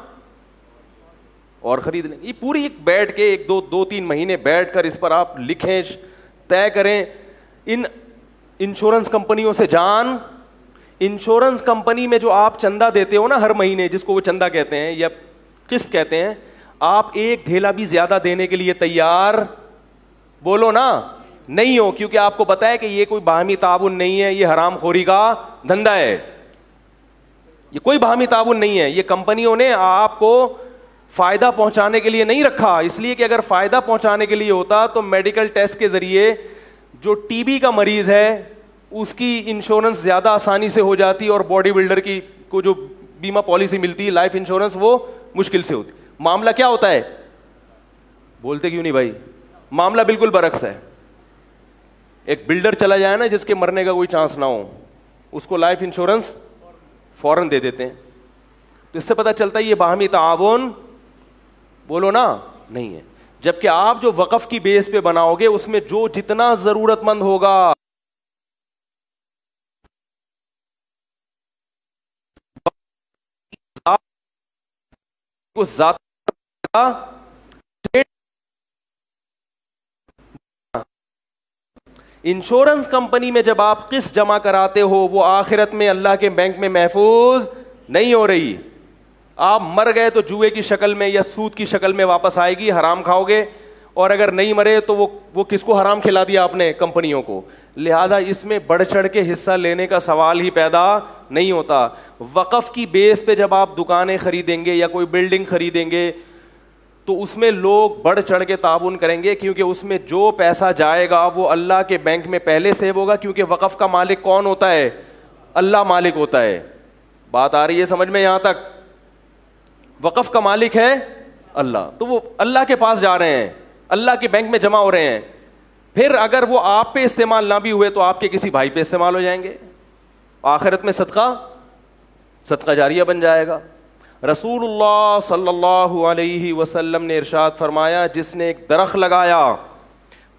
اور خرید لیں. یہ پوری ایک بیٹھ کے 2-3 مہینے بیٹھ کر اس پر آپ لکھیں, طے کریں. ان انشورنس کمپنیوں سے جان, انشورنس کمپنی میں جو آپ چندہ دیتے ہو نا ہر مہینے, جس کو وہ چندہ کہتے ہیں یا قسط کہتے ہیں, آپ ایک دھیلا بھی زیادہ دینے کے لیے تیار, بولو نا, نہیں ہو, کیونکہ آپ کو پتا ہے کہ یہ کوئی باہمی تعاون نہیں ہے, یہ حرام خوری کا دھندا ہے. یہ کوئی باہمی تعاون نہیں ہے, یہ کمپنیوں نے آپ کو فائدہ پہنچانے کے لیے نہیں رکھا. اس لیے کہ اگر فائدہ پہنچانے کے لیے ہوتا تو میڈیکل ٹیسٹ کے ذریعے جو ٹی بی کا مریض ہے اس کی انشورنس زیادہ آسانی سے ہو جاتی, اور باڈی بلڈر کی کو جو بیمہ پالیسی ملتی ہے لائف انشورنس, وہ مشکل سے ہوتی. معاملہ کیا ہوتا ہے, بولتے کیوں نہیں بھائی؟ معاملہ بالکل برعکس ہے. ایک بلڈر چلا جائے نا جس کے مرنے کا کوئی چانس نہ ہو, اس کو لائف انشورنس فوراً دے دیتے ہیں. تو اس سے پتہ چلتا ہے یہ باہمی تعاون بولو نا, نہیں ہے. جبکہ آپ جو وقف کی بیس پہ بناؤ گے اس میں جو جتنا ضرورت مند ہوگا کو زیادہ انشورنس کمپنی میں جب آپ قسط جمع کراتے ہو وہ آخرت میں اللہ کے بینک میں محفوظ نہیں ہو رہی. آپ مر گئے تو جوئے کی شکل میں یا سود کی شکل میں واپس آئے گی, حرام کھاؤ گے, اور اگر نہیں مرے تو وہ کس کو حرام کھلا دیا آپ نے, کمپنیوں کو. لہذا اس میں بڑھ چڑھ کے حصہ لینے کا سوال ہی پیدا نہیں ہوتا. وقف کی بیس پہ جب آپ دکانیں خریدیں گے یا کوئی بلڈنگ خریدیں گے تو اس میں لوگ بڑھ چڑھ کے تعاون کریں گے, کیونکہ اس میں جو پیسہ جائے گا وہ اللہ کے بینک میں پہلے سیو ہوگا, کیونکہ وقف کا مالک کون ہوتا ہے, اللہ مالک ہوتا ہے. بات آ رہی ہے سمجھ میں یہاں تک؟ وقف کا مالک ہے اللہ, تو وہ اللہ کے پاس جا رہے ہیں, اللہ کے بینک میں جمع ہو رہے ہیں. پھر اگر وہ آپ پہ استعمال نہ بھی ہوئے تو آپ کے کسی بھائی پہ استعمال ہو جائیں گے, آخرت میں صدقہ جاریہ بن جائے گا. رسول اللہ صلی اللہ علیہ وسلم نے ارشاد فرمایا, جس نے ایک درخت لگایا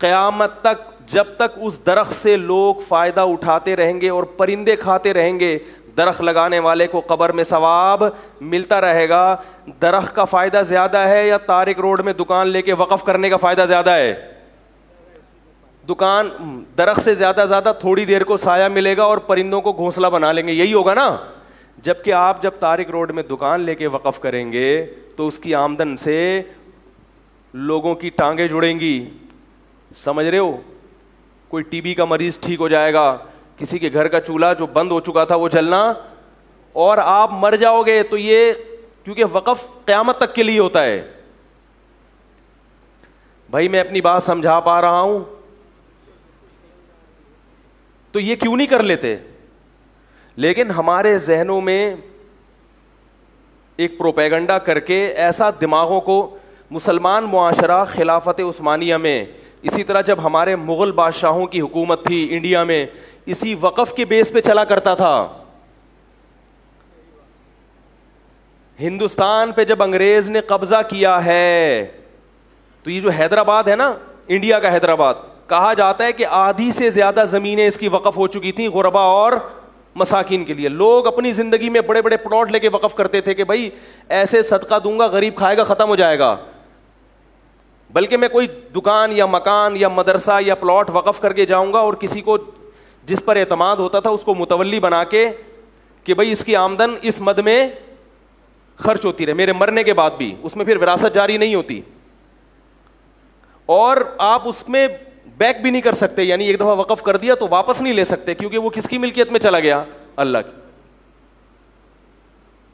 قیامت تک جب تک اس درخت سے لوگ فائدہ اٹھاتے رہیں گے اور پرندے کھاتے رہیں گے, درخت لگانے والے کو قبر میں ثواب ملتا رہے گا. درخت کا فائدہ زیادہ ہے یا تارک روڈ میں دکان لے کے وقف کرنے کا فائدہ زیادہ ہے؟ دکان درخت سے زیادہ تھوڑی دیر کو سایہ ملے گا اور پرندوں کو گھونسلہ بنا لیں گے, یہی ہوگا نا. جبکہ آپ جب تارک روڈ میں دکان لے کے وقف کریں گے تو اس کی آمدن سے لوگوں کی ٹانگیں جڑیں گی. سمجھ رہے ہو؟ کوئی ٹی بی کا مریض ٹھیک ہو جائے گا, کسی کے گھر کا چولہا جو بند ہو چکا تھا وہ جلنا, اور آپ مر جاؤ گے تو یہ کیونکہ وقف قیامت تک کے لیے ہوتا ہے. بھائی میں اپنی بات سمجھا پا رہا ہوں؟ تو یہ کیوں نہیں کر لیتے؟ لیکن ہمارے ذہنوں میں ایک پروپیگنڈا کر کے ایسا دماغوں کو, مسلمان معاشرہ خلافت عثمانیہ میں, اسی طرح جب ہمارے مغل بادشاہوں کی حکومت تھی انڈیا میں, اسی وقف کے بیس پہ چلا کرتا تھا. ہندوستان پہ جب انگریز نے قبضہ کیا ہے تو یہ جو حیدرآباد ہے نا, انڈیا کا حیدرآباد, کہا جاتا ہے کہ آدھی سے زیادہ زمینیں اس کی وقف ہو چکی تھیں غربا اور مساکین کے لیے. لوگ اپنی زندگی میں بڑے بڑے پلاٹ لے کے وقف کرتے تھے کہ بھائی ایسے صدقہ دوں گا, غریب کھائے گا, ختم ہو جائے گا. بلکہ میں کوئی دکان یا مکان یا مدرسہ یا پلاٹ وقف کر کے جاؤں گا اور کسی کو جس پر اعتماد ہوتا تھا اس کو متولی بنا کے کہ بھائی اس کی آمدن اس مد میں خرچ ہوتی رہے, میرے مرنے کے بعد بھی, اس میں پھر وراثت جاری نہیں ہوتی, اور آپ اس میں بیک بھی نہیں کر سکتے, یعنی ایک دفعہ وقف کر دیا تو واپس نہیں لے سکتے, کیونکہ وہ کس کی ملکیت میں چلا گیا, اللہ کی.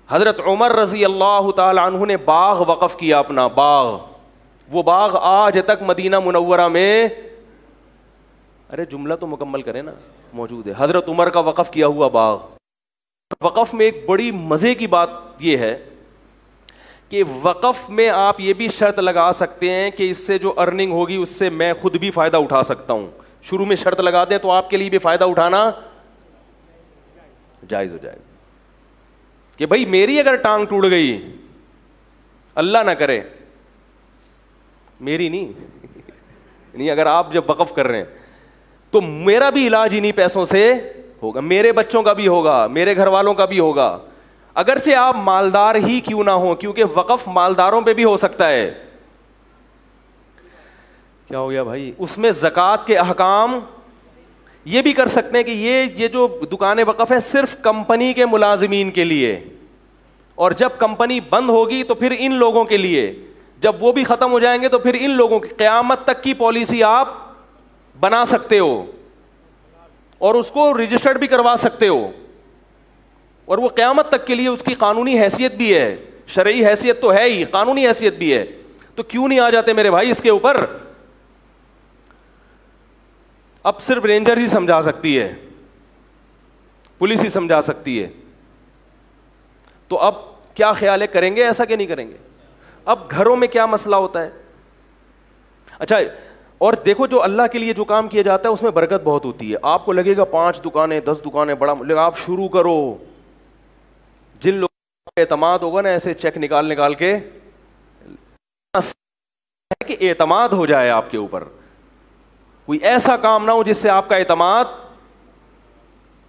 حضرت عمر رضی اللہ تعالی عنہ نے باغ وقف کیا, اپنا باغ, وہ باغ آج تک مدینہ منورہ میں, ارے جملہ تو مکمل کریں نا, موجود ہے. حضرت عمر کا وقف کیا ہوا باغ. وقف میں ایک بڑی مزے کی بات یہ ہے کہ وقف میں آپ یہ بھی شرط لگا سکتے ہیں کہ اس سے جو ارننگ ہوگی اس سے میں خود بھی فائدہ اٹھا سکتا ہوں. شروع میں شرط لگا دیں تو آپ کے لیے بھی فائدہ اٹھانا جائز ہو جائے گا کہ بھائی میری اگر ٹانگ ٹوٹ گئی, اللہ نہ کرے, میری نہیں اگر آپ جب وقف کر رہے ہیں تو میرا بھی علاج انہی پیسوں سے ہوگا, میرے بچوں کا بھی ہوگا, میرے گھر والوں کا بھی ہوگا, اگرچہ آپ مالدار ہی کیوں نہ ہو, کیونکہ وقف مالداروں پہ بھی ہو سکتا ہے. کیا ہو گیا بھائی؟ اس میں زکوٰۃ کے احکام یہ بھی کر سکتے ہیں کہ یہ جو دکانیں وقف ہے صرف کمپنی کے ملازمین کے لیے, اور جب کمپنی بند ہوگی تو پھر ان لوگوں کے لیے, جب وہ بھی ختم ہو جائیں گے تو پھر ان لوگوں کی قیامت تک کی پالیسی آپ بنا سکتے ہو اور اس کو رجسٹرڈ بھی کروا سکتے ہو, اور وہ قیامت تک کے لیے اس کی قانونی حیثیت بھی ہے, شرعی حیثیت تو ہے ہی, قانونی حیثیت بھی ہے. تو کیوں نہیں آ جاتے میرے بھائی اس کے اوپر؟ اب صرف رینجر ہی سمجھا سکتی ہے, پولیس ہی سمجھا سکتی ہے. تو اب کیا خیال ہے, کریں گے ایسا کہ نہیں کریں گے؟ اب گھروں میں کیا مسئلہ ہوتا ہے؟ اچھا, اور دیکھو جو اللہ کے لیے جو کام کیا جاتا ہے اس میں برکت بہت ہوتی ہے. آپ کو لگے گا 5 دکانیں 10 دکانیں بڑا, آپ شروع کرو. جن لوگوں کو اعتماد ہوگا نا ایسے چیک نکال کے کہ اعتماد ہو جائے آپ کے اوپر, کوئی ایسا کام نہ ہو جس سے آپ کا اعتماد,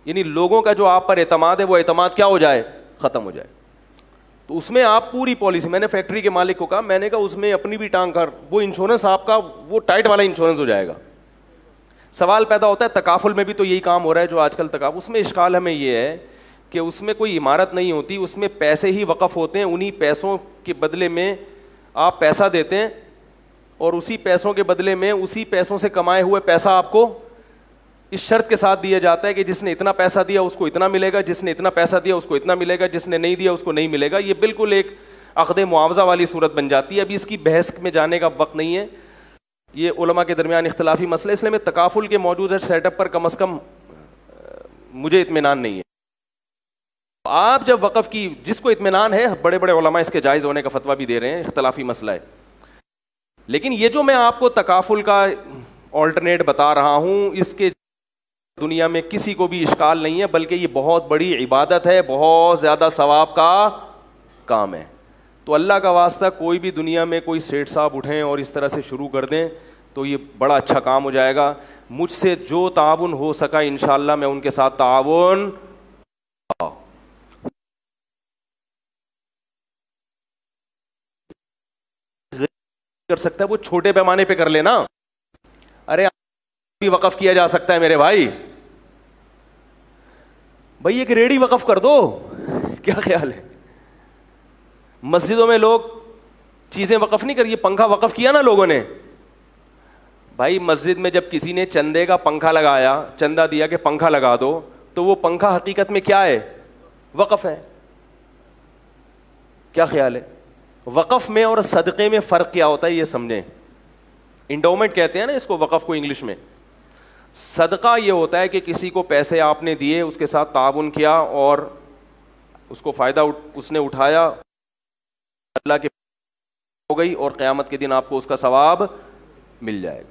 یعنی لوگوں کا جو آپ پر اعتماد ہے وہ اعتماد کیا ہو جائے, ختم ہو جائے. تو اس میں آپ پوری پالیسی, میں نے فیکٹری کے مالک کو کہا, میں نے کہا اس میں اپنی بھی ٹانگ کر, وہ انشورنس آپ کا وہ ٹائٹ والا انشورنس ہو جائے گا. سوال پیدا ہوتا ہے تکافل میں بھی تو یہی کام ہو رہا ہے جو آج کل تکافل, اس میں اشکال ہمیں یہ ہے کہ اس میں کوئی عمارت نہیں ہوتی, اس میں پیسے ہی وقف ہوتے ہیں, انہی پیسوں کے بدلے میں آپ پیسہ دیتے ہیں اور اسی پیسوں کے بدلے میں اسی پیسوں سے کمائے ہوئے پیسہ آپ کو اس شرط کے ساتھ دیا جاتا ہے کہ جس نے اتنا پیسہ دیا اس کو اتنا ملے گا, جس نے اتنا پیسہ دیا اس کو اتنا ملے گا, جس نے نہیں دیا اس کو نہیں ملے گا. یہ بالکل ایک عقد معاوضہ والی صورت بن جاتی ہے. ابھی اس کی بحث میں جانے کا وقت نہیں ہے, یہ علماء کے درمیان اختلافی مسئلہ, اس لیے میں تکافل کے موجودہ سیٹ اپ پر کم از کم مجھے اطمینان نہیں ہے. آپ جب وقف کی, جس کو اطمینان ہے, بڑے بڑے علماء اس کے جائز ہونے کا فتویٰ بھی دے رہے ہیں, اختلافی مسئلہ ہے. لیکن یہ جو میں آپ کو تکافل کا آلٹرنیٹ بتا رہا ہوں, اس کے دنیا میں کسی کو بھی اشکال نہیں ہے, بلکہ یہ بہت بڑی عبادت ہے, بہت زیادہ ثواب کا کام ہے. تو اللہ کا واسطہ کوئی بھی دنیا میں کوئی سیٹ صاحب اٹھیں اور اس طرح سے شروع کر دیں تو یہ بڑا اچھا کام ہو جائے گا. مجھ سے جو تعاون ہو سکا انشاءاللہ میں ان کے ساتھ تعاون کر سکتا ہے, وہ چھوٹے پیمانے پہ کر لینا. ارے بھی وقف کیا جا سکتا ہے میرے بھائی, بھائی ایک ریڑھی وقف کر دو, کیا خیال ہے؟ مسجدوں میں لوگ چیزیں وقف نہیں کری, پنکھا وقف کیا نا لوگوں نے. بھائی مسجد میں جب کسی نے چندے کا پنکھا لگایا, چندہ دیا کہ پنکھا لگا دو, تو وہ پنکھا حقیقت میں کیا ہے؟ وقف ہے. کیا خیال ہے؟ وقف میں اور صدقے میں فرق کیا ہوتا ہے یہ سمجھیں. انڈومنٹ کہتے ہیں نا اس کو, وقف کو انگلش میں. صدقہ یہ ہوتا ہے کہ کسی کو پیسے آپ نے دیے, اس کے ساتھ تعاون کیا اور اس کو فائدہ اس نے اٹھایا, اللہ کے ہو گئی, اور قیامت کے دن آپ کو اس کا ثواب مل جائے گا.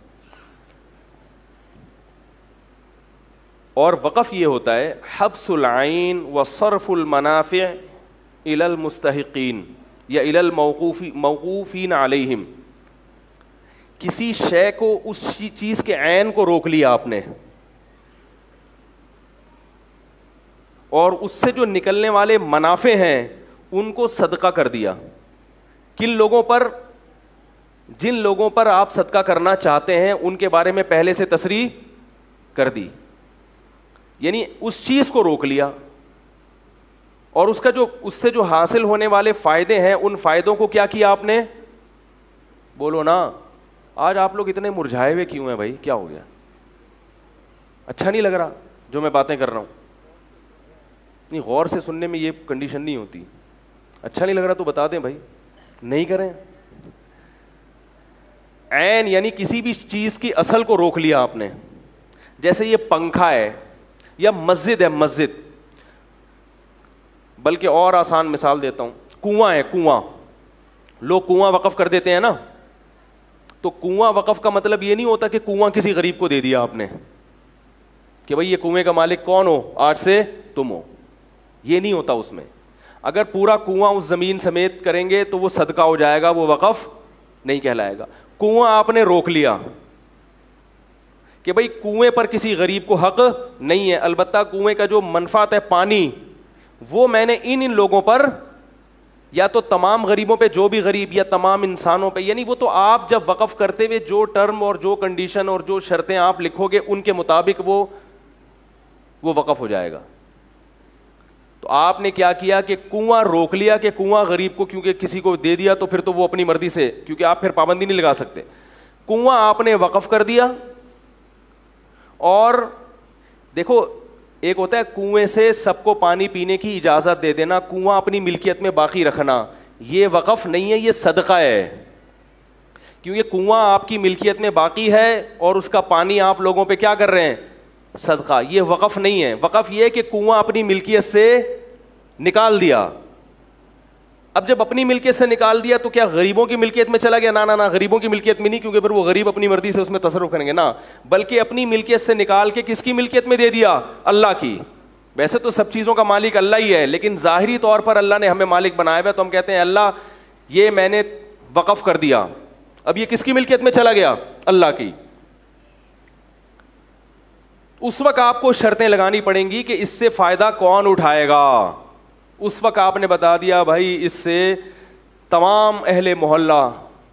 اور وقف یہ ہوتا ہے حبس العین و صرف المنافع الی المستحقین یا الی الموقوفین علیہم. کسی شے کو, اس چیز کے عین کو روک لیا آپ نے, اور اس سے جو نکلنے والے منافع ہیں ان کو صدقہ کر دیا. کن لوگوں پر؟ جن لوگوں پر آپ صدقہ کرنا چاہتے ہیں ان کے بارے میں پہلے سے تصریح کر دی, یعنی اس چیز کو روک لیا, اور اس کا جو اس سے جو حاصل ہونے والے فائدے ہیں ان فائدوں کو کیا کیا آپ نے؟ بولو نا. آج آپ لوگ اتنے مرجھائے ہوئے کیوں ہیں بھائی, کیا ہو گیا؟ اچھا نہیں لگ رہا جو میں باتیں کر رہا ہوں؟ نہیں, غور سے سننے میں یہ کنڈیشن نہیں ہوتی. اچھا نہیں لگ رہا تو بتا دیں بھائی, نہیں کریں. عین یعنی کسی بھی چیز کی اصل کو روک لیا آپ نے. جیسے یہ پنکھا ہے یا مسجد ہے, مسجد, بلکہ اور آسان مثال دیتا ہوں, کنواں ہے, کنواں. لوگ کنواں وقف کر دیتے ہیں نا, تو کنواں وقف کا مطلب یہ نہیں ہوتا کہ کنواں کسی غریب کو دے دیا آپ نے کہ بھائی یہ کنویں کا مالک کون ہو, آج سے تم ہو. یہ نہیں ہوتا اس میں. اگر پورا کنواں اس زمین سمیت کریں گے تو وہ صدقہ ہو جائے گا, وہ وقف نہیں کہلائے گا. کنواں آپ نے روک لیا کہ بھائی کنویں پر کسی غریب کو حق نہیں ہے, البتہ کنویں کا جو منفعت ہے پانی, وہ میں نے ان لوگوں پر, یا تو تمام غریبوں پہ, جو بھی غریب, یا تمام انسانوں پہ, یعنی وہ تو آپ جب وقف کرتے ہوئے جو ٹرم اور جو کنڈیشن اور جو شرطیں آپ لکھو گے ان کے مطابق وہ وقف ہو جائے گا. تو آپ نے کیا کیا کہ کنواں روک لیا کہ کنواں غریب کو کیونکہ کسی کو دے دیا تو پھر تو وہ اپنی مرضی سے, کیونکہ آپ پھر پابندی نہیں لگا سکتے. کنواں آپ نے وقف کر دیا. اور دیکھو, ایک ہوتا ہے کنویں سے سب کو پانی پینے کی اجازت دے دینا, کنواں اپنی ملکیت میں باقی رکھنا, یہ وقف نہیں ہے, یہ صدقہ ہے. کیونکہ کنواں آپ کی ملکیت میں باقی ہے اور اس کا پانی آپ لوگوں پہ کیا کر رہے ہیں؟ صدقہ. یہ وقف نہیں ہے. وقف یہ ہے کہ کنواں اپنی ملکیت سے نکال دیا. اب جب اپنی ملکیت سے نکال دیا تو کیا غریبوں کی ملکیت میں چلا گیا؟ نہ, غریبوں کی ملکیت میں نہیں, کیونکہ پھر وہ غریب اپنی مرضی سے اس میں تصرف کریں گے نا, بلکہ اپنی ملکیت سے نکال کے کس کی ملکیت میں دے دیا؟ اللہ کی. ویسے تو سب چیزوں کا مالک اللہ ہی ہے, لیکن ظاہری طور پر اللہ نے ہمیں مالک بنایا ہوا ہے, تو ہم کہتے ہیں اللہ یہ میں نے وقف کر دیا. اب یہ کس کی ملکیت میں چلا گیا؟ اللہ کی. اس وقت آپ کو شرطیں لگانی پڑیں گی کہ اس سے فائدہ کون اٹھائے گا. اس وقت آپ نے بتا دیا بھائی اس سے تمام اہل محلہ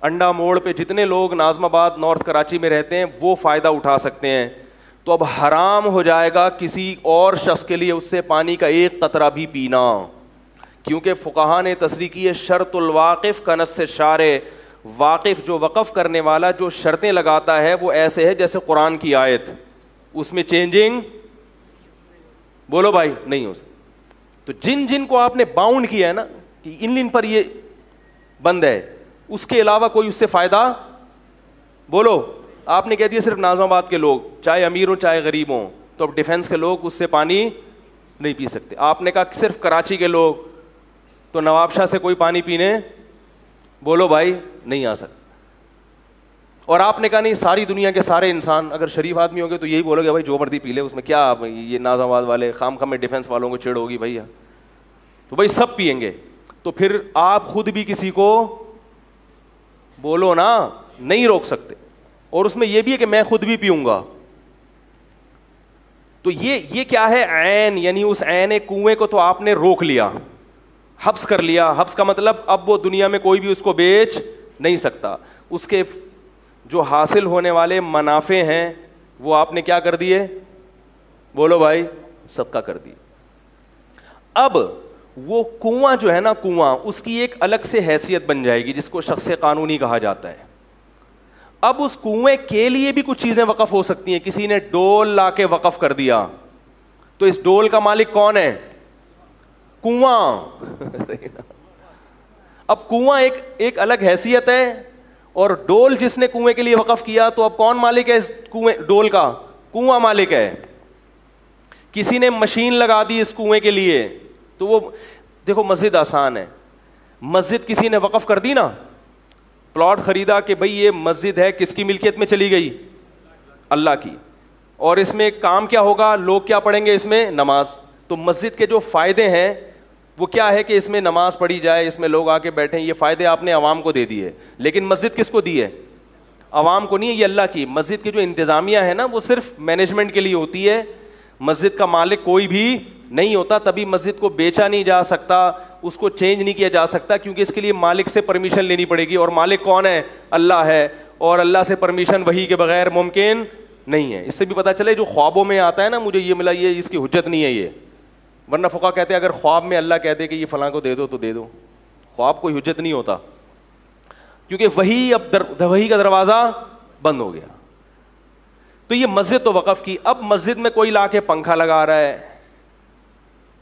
انڈا موڑ پہ جتنے لوگ ناظم آباد نارتھ کراچی میں رہتے ہیں وہ فائدہ اٹھا سکتے ہیں. تو اب حرام ہو جائے گا کسی اور شخص کے لیے اس سے پانی کا ایک قطرہ بھی پینا, کیونکہ فقہا نے تصریح کی ہے شرط الواقف کنس شارع. واقف جو وقف کرنے والا جو شرطیں لگاتا ہے وہ ایسے ہے جیسے قرآن کی آیت, اس میں چینجنگ بولو بھائی نہیں ہو سکتی. تو جن جن کو آپ نے باؤنڈ کیا ہے نا کہ ان پر یہ بند ہے, اس کے علاوہ کوئی اس سے فائدہ بولو. آپ نے کہہ دیا صرف ناظم آباد کے لوگ چاہے امیر ہوں چاہے غریب ہوں, تو اب ڈیفینس کے لوگ اس سے پانی نہیں پی سکتے. آپ نے کہا صرف کراچی کے لوگ, تو نواب شاہ سے کوئی پانی پینے بولو بھائی نہیں آ سکتا. اور آپ نے کہا نہیں ساری دنیا کے سارے انسان اگر شریف آدمی ہوں گے تو یہی بولو گے بھائی جو مردی پی لے, اس میں کیا یہ ناظم آباد والے خام خام میں ڈیفینس والوں کو چڑ ہوگی بھیا, تو بھائی سب پیئیں گے. تو پھر آپ خود بھی کسی کو بولو نا نہیں روک سکتے. اور اس میں یہ بھی ہے کہ میں خود بھی پیوں گا. تو یہ کیا ہے عین, یعنی اس عین کنویں کو تو آپ نے روک لیا, حبس کر لیا. حبس کا مطلب اب وہ دنیا میں کوئی بھی اس کو بیچ نہیں سکتا. اس کے جو حاصل ہونے والے منافع ہیں وہ آپ نے کیا کر دیے بولو بھائی صدقہ کر دیے. اب وہ کنواں جو ہے نا کنواں, اس کی ایک الگ سے حیثیت بن جائے گی جس کو شخص قانونی کہا جاتا ہے. اب اس کنویں کے لیے بھی کچھ چیزیں وقف ہو سکتی ہیں. کسی نے ڈول لا کے وقف کر دیا تو اس ڈول کا مالک کون ہے؟ کنواں. اب کنواں ایک الگ حیثیت ہے, اور ڈول جس نے کنویں کے لیے وقف کیا تو اب کون مالک ہے اس کنویں ڈول کا؟ کنواں مالک ہے. کسی نے مشین لگا دی اس کنویں کے لیے تو وہ دیکھو مسجد آسان ہے, مسجد کسی نے وقف کر دی نا, پلاٹ خریدا کہ بھئی یہ مسجد ہے, کس کی ملکیت میں چلی گئی؟ اللہ کی. اور اس میں کام کیا ہوگا؟ لوگ کیا پڑھیں گے اس میں؟ نماز. تو مسجد کے جو فائدے ہیں وہ کیا ہے کہ اس میں نماز پڑھی جائے, اس میں لوگ آ کے بیٹھیں, یہ فائدے آپ نے عوام کو دے دیے. لیکن مسجد کس کو دی ہے؟ عوام کو نہیں ہے, یہ اللہ کی. مسجد کی جو انتظامیہ ہے نا وہ صرف مینجمنٹ کے لیے ہوتی ہے, مسجد کا مالک کوئی بھی نہیں ہوتا. تبھی مسجد کو بیچا نہیں جا سکتا, اس کو چینج نہیں کیا جا سکتا, کیونکہ اس کے لیے مالک سے پرمیشن لینی پڑے گی, اور مالک کون ہے؟ اللہ ہے, اور اللہ سے پرمیشن وہی کے بغیر ممکن نہیں ہے. اس سے بھی پتہ چلے جو خوابوں میں آتا ہے نا مجھے یہ ملا, یہ اس کی حجت نہیں ہے یہ. ورنہ فقہا کہتے ہیں اگر خواب میں اللہ کہتے کہ یہ فلاں کو دے دو تو دے دو, خواب کوئی حجت نہیں ہوتا, کیونکہ وہی اب وہی کا دروازہ بند ہو گیا. تو یہ مسجد تو وقف کی. اب مسجد میں کوئی لا کے پنکھا لگا رہا ہے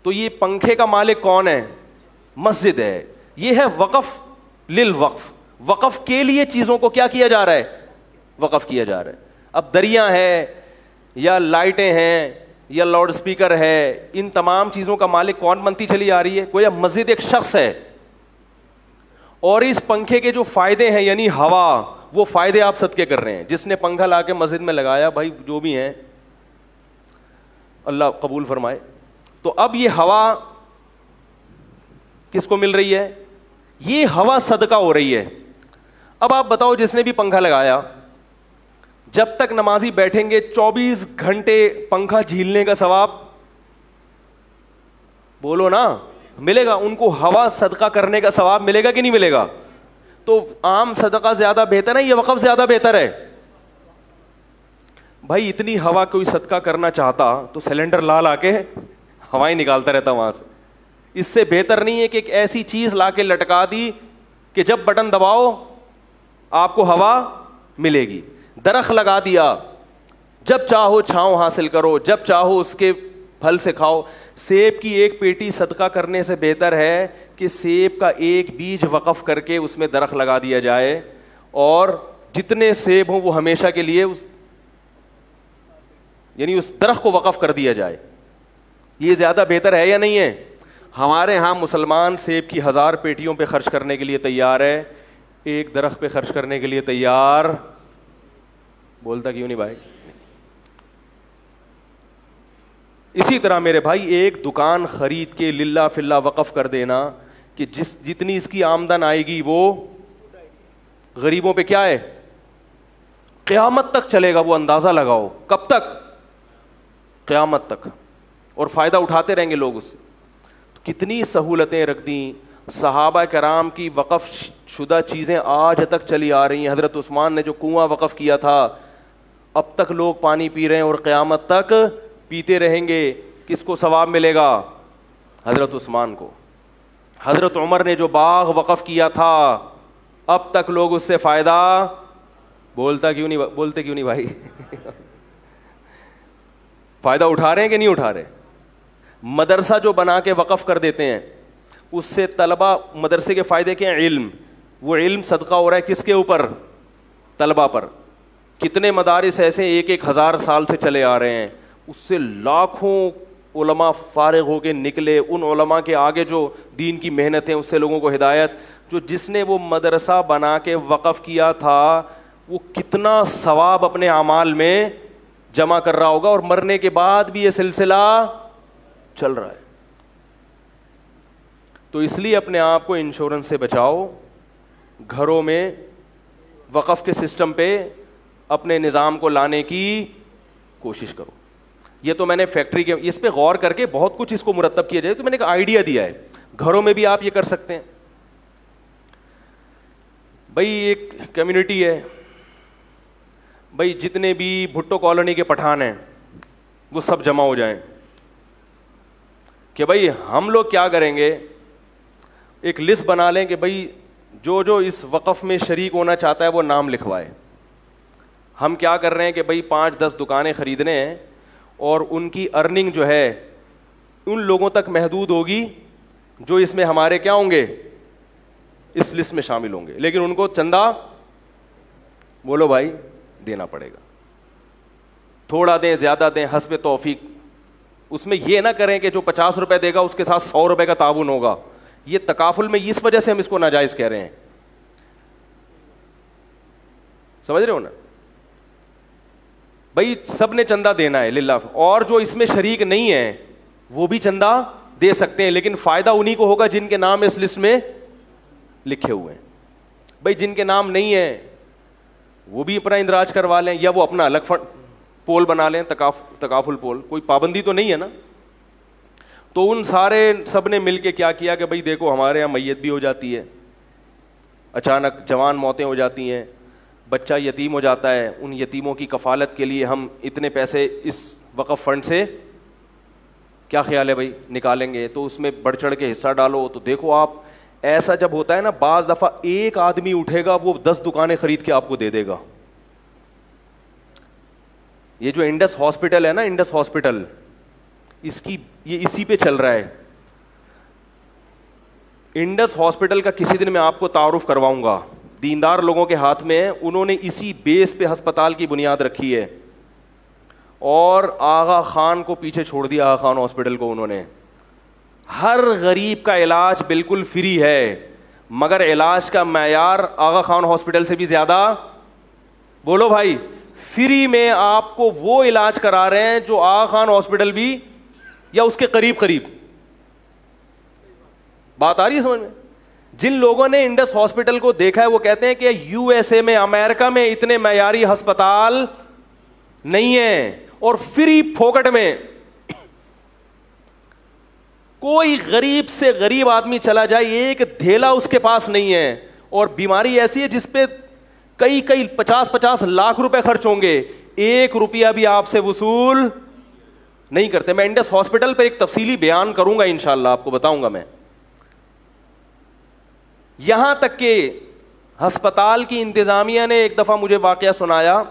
تو یہ پنکھے کا مالک کون ہے؟ مسجد ہے. یہ ہے وقف للوقف, وقف کے لیے چیزوں کو کیا کیا جا رہا ہے؟ وقف کیا جا رہا ہے. اب دریا ہے یا لائٹیں ہیں یا لاؤڈ سپیکر ہے, ان تمام چیزوں کا مالک کون بنتی چلی آ رہی ہے؟ کوئی. اب مسجد ایک شخص ہے, اور اس پنکھے کے جو فائدے ہیں یعنی ہوا, وہ فائدے آپ صدقے کر رہے ہیں. جس نے پنکھا لا کے مسجد میں لگایا بھائی جو بھی ہیں اللہ قبول فرمائے. تو اب یہ ہوا کس کو مل رہی ہے؟ یہ ہوا صدقہ ہو رہی ہے. اب آپ بتاؤ جس نے بھی پنکھا لگایا, جب تک نمازی بیٹھیں گے 24 گھنٹے پنکھا جھیلنے کا ثواب بولو نا ملے گا. ان کو ہوا صدقہ کرنے کا ثواب ملے گا کہ نہیں ملے گا؟ تو عام صدقہ زیادہ بہتر ہے یا وقف زیادہ بہتر ہے؟ بھائی اتنی ہوا کوئی صدقہ کرنا چاہتا تو سلنڈر لا کے ہوائیں نکالتا رہتا وہاں سے. اس سے بہتر نہیں ہے کہ ایک ایسی چیز لا کے لٹکا دی کہ جب بٹن دباؤ آپ کو ہوا ملے گی. درخت لگا دیا, جب چاہو چھاؤں حاصل کرو, جب چاہو اس کے پھل سے کھاؤ. سیب کی ایک پیٹی صدقہ کرنے سے بہتر ہے کہ سیب کا ایک بیج وقف کر کے اس میں درخت لگا دیا جائے, اور جتنے سیب ہوں وہ ہمیشہ کے لیے یعنی اس درخت کو وقف کر دیا جائے. یہ زیادہ بہتر ہے یا نہیں ہے؟ ہمارے ہاں مسلمان سیب کی 1000 پیٹیوں پہ خرچ کرنے کے لیے تیار ہے, ایک درخت پہ خرچ کرنے کے لیے تیار بولتا کیوں نہیں بھائی؟ اسی طرح میرے بھائی ایک دکان خرید کے للہ فی اللہ وقف کر دینا کہ جتنی اس کی آمدن آئے گی وہ غریبوں پہ کیا ہے؟ قیامت تک چلے گا. وہ اندازہ لگاؤ کب تک؟ قیامت تک. اور فائدہ اٹھاتے رہیں گے لوگ اس سے. کتنی سہولتیں رکھ دیں. صحابہ کرام کی وقف شدہ چیزیں آج تک چلی آ رہی ہیں. حضرت عثمان نے جو کنواں وقف کیا تھا اب تک لوگ پانی پی رہے ہیں اور قیامت تک پیتے رہیں گے. کس کو ثواب ملے گا؟ حضرت عثمان کو. حضرت عمر نے جو باغ وقف کیا تھا اب تک لوگ اس سے فائدہ بولتے کیوں نہیں بھائی؟ فائدہ اٹھا رہے ہیں کہ نہیں اٹھا رہے؟ مدرسہ جو بنا کے وقف کر دیتے ہیں اس سے طلبہ مدرسے کے فائدے کے ہیں؟ علم. وہ علم صدقہ ہو رہا ہے کس کے اوپر؟ طلبہ پر. کتنے مدارس ایسے 1,000 سال سے چلے آ رہے ہیں, اس سے لاکھوں علماء فارغ ہو کے نکلے. ان علماء کے آگے جو دین کی محنت ہے اس سے لوگوں کو ہدایت. جو جس نے وہ مدرسہ بنا کے وقف کیا تھا وہ کتنا ثواب اپنے اعمال میں جمع کر رہا ہوگا, اور مرنے کے بعد بھی یہ سلسلہ چل رہا ہے. تو اس لیے اپنے آپ کو انشورنس سے بچاؤ. گھروں میں وقف کے سسٹم پہ اپنے نظام کو لانے کی کوشش کرو. یہ تو میں نے فیکٹری کے اس پہ غور کر کے بہت کچھ اس کو مرتب کیا جائے تو میں نے ایک آئیڈیا دیا ہے. گھروں میں بھی آپ یہ کر سکتے ہیں. بھائی ایک کمیونٹی ہے, بھائی جتنے بھی بھٹو کالونی کے پٹھان ہیں وہ سب جمع ہو جائیں کہ بھائی ہم لوگ کیا کریں گے, ایک لسٹ بنا لیں کہ بھائی جو جو اس وقف میں شریک ہونا چاہتا ہے وہ نام لکھوائے. ہم کیا کر رہے ہیں کہ بھائی 5-10 دکانیں خریدنے ہیں اور ان کی ارننگ جو ہے ان لوگوں تک محدود ہوگی جو اس میں ہمارے کیا ہوں گے, اس لسٹ میں شامل ہوں گے, لیکن ان کو چندہ بولو بھائی دینا پڑے گا. تھوڑا دیں زیادہ دیں حسب توفیق. اس میں یہ نہ کریں کہ جو 50 روپے دے گا اس کے ساتھ 100 روپے کا تعاون ہوگا. یہ تکافل میں اس وجہ سے ہم اس کو ناجائز کہہ رہے ہیں. سمجھ رہے ہو نا بھائی, سب نے چندہ دینا ہے للہ, اور جو اس میں شریک نہیں ہے وہ بھی چندہ دے سکتے ہیں, لیکن فائدہ انہی کو ہوگا جن کے نام اس لسٹ میں لکھے ہوئے ہیں. بھائی جن کے نام نہیں ہے وہ بھی اپنا اندراج کروا لیں یا وہ اپنا الگ پول بنا لیں, تکافل پول. کوئی پابندی تو نہیں ہے نا. تو ان سارے سب نے مل کے کیا کیا کہ بھائی دیکھو ہمارے یہاں میت بھی ہو جاتی ہے, اچانک جوان موتیں ہو جاتی ہیں, بچہ یتیم ہو جاتا ہے, ان یتیموں کی کفالت کے لیے ہم اتنے پیسے اس وقف فنڈ سے کیا خیال ہے بھائی نکالیں گے. تو اس میں بڑھ چڑھ کے حصہ ڈالو. تو دیکھو آپ ایسا جب ہوتا ہے نا, بعض دفعہ ایک آدمی اٹھے گا وہ 10 دکانیں خرید کے آپ کو دے دے گا. یہ جو انڈس ہاسپٹل ہے نا, انڈس ہاسپٹل, یہ اسی پہ چل رہا ہے. انڈس ہاسپٹل کا کسی دن میں آپ کو تعارف کرواؤں گا. دیندار لوگوں کے ہاتھ میں ہے, انہوں نے اسی بیس پہ ہسپتال کی بنیاد رکھی ہے. اور آغا خان کو پیچھے چھوڑ دیا. آغا خان ہاسپٹل کو انہوں نے, ہر غریب کا علاج بالکل فری ہے, مگر علاج کا معیار آغا خان ہاسپٹل سے بھی زیادہ. بولو بھائی, فری میں آپ کو وہ علاج کرا رہے ہیں جو آغا خان ہاسپٹل بھی یا اس کے قریب قریب. بات آ رہی ہے سمجھ میں؟ جن لوگوں نے انڈس ہاسپٹل کو دیکھا ہے وہ کہتے ہیں کہ یو ایس اے میں, امریکہ میں اتنے معیاری ہسپتال نہیں ہیں, اور فری پھوکٹ میں کوئی غریب سے غریب آدمی چلا جائے ایک دھیلا اس کے پاس نہیں ہے, اور بیماری ایسی ہے جس پہ کئی 50 لاکھ روپے خرچ ہوں گے, 1 روپیہ بھی آپ سے وصول نہیں کرتے. میں انڈس ہاسپٹل پہ ایک تفصیلی بیان کروں گا انشاءاللہ, آپ کو بتاؤں گا میں. یہاں تک کہ ہسپتال کی انتظامیہ نے ایک دفعہ مجھے واقعہ سنایا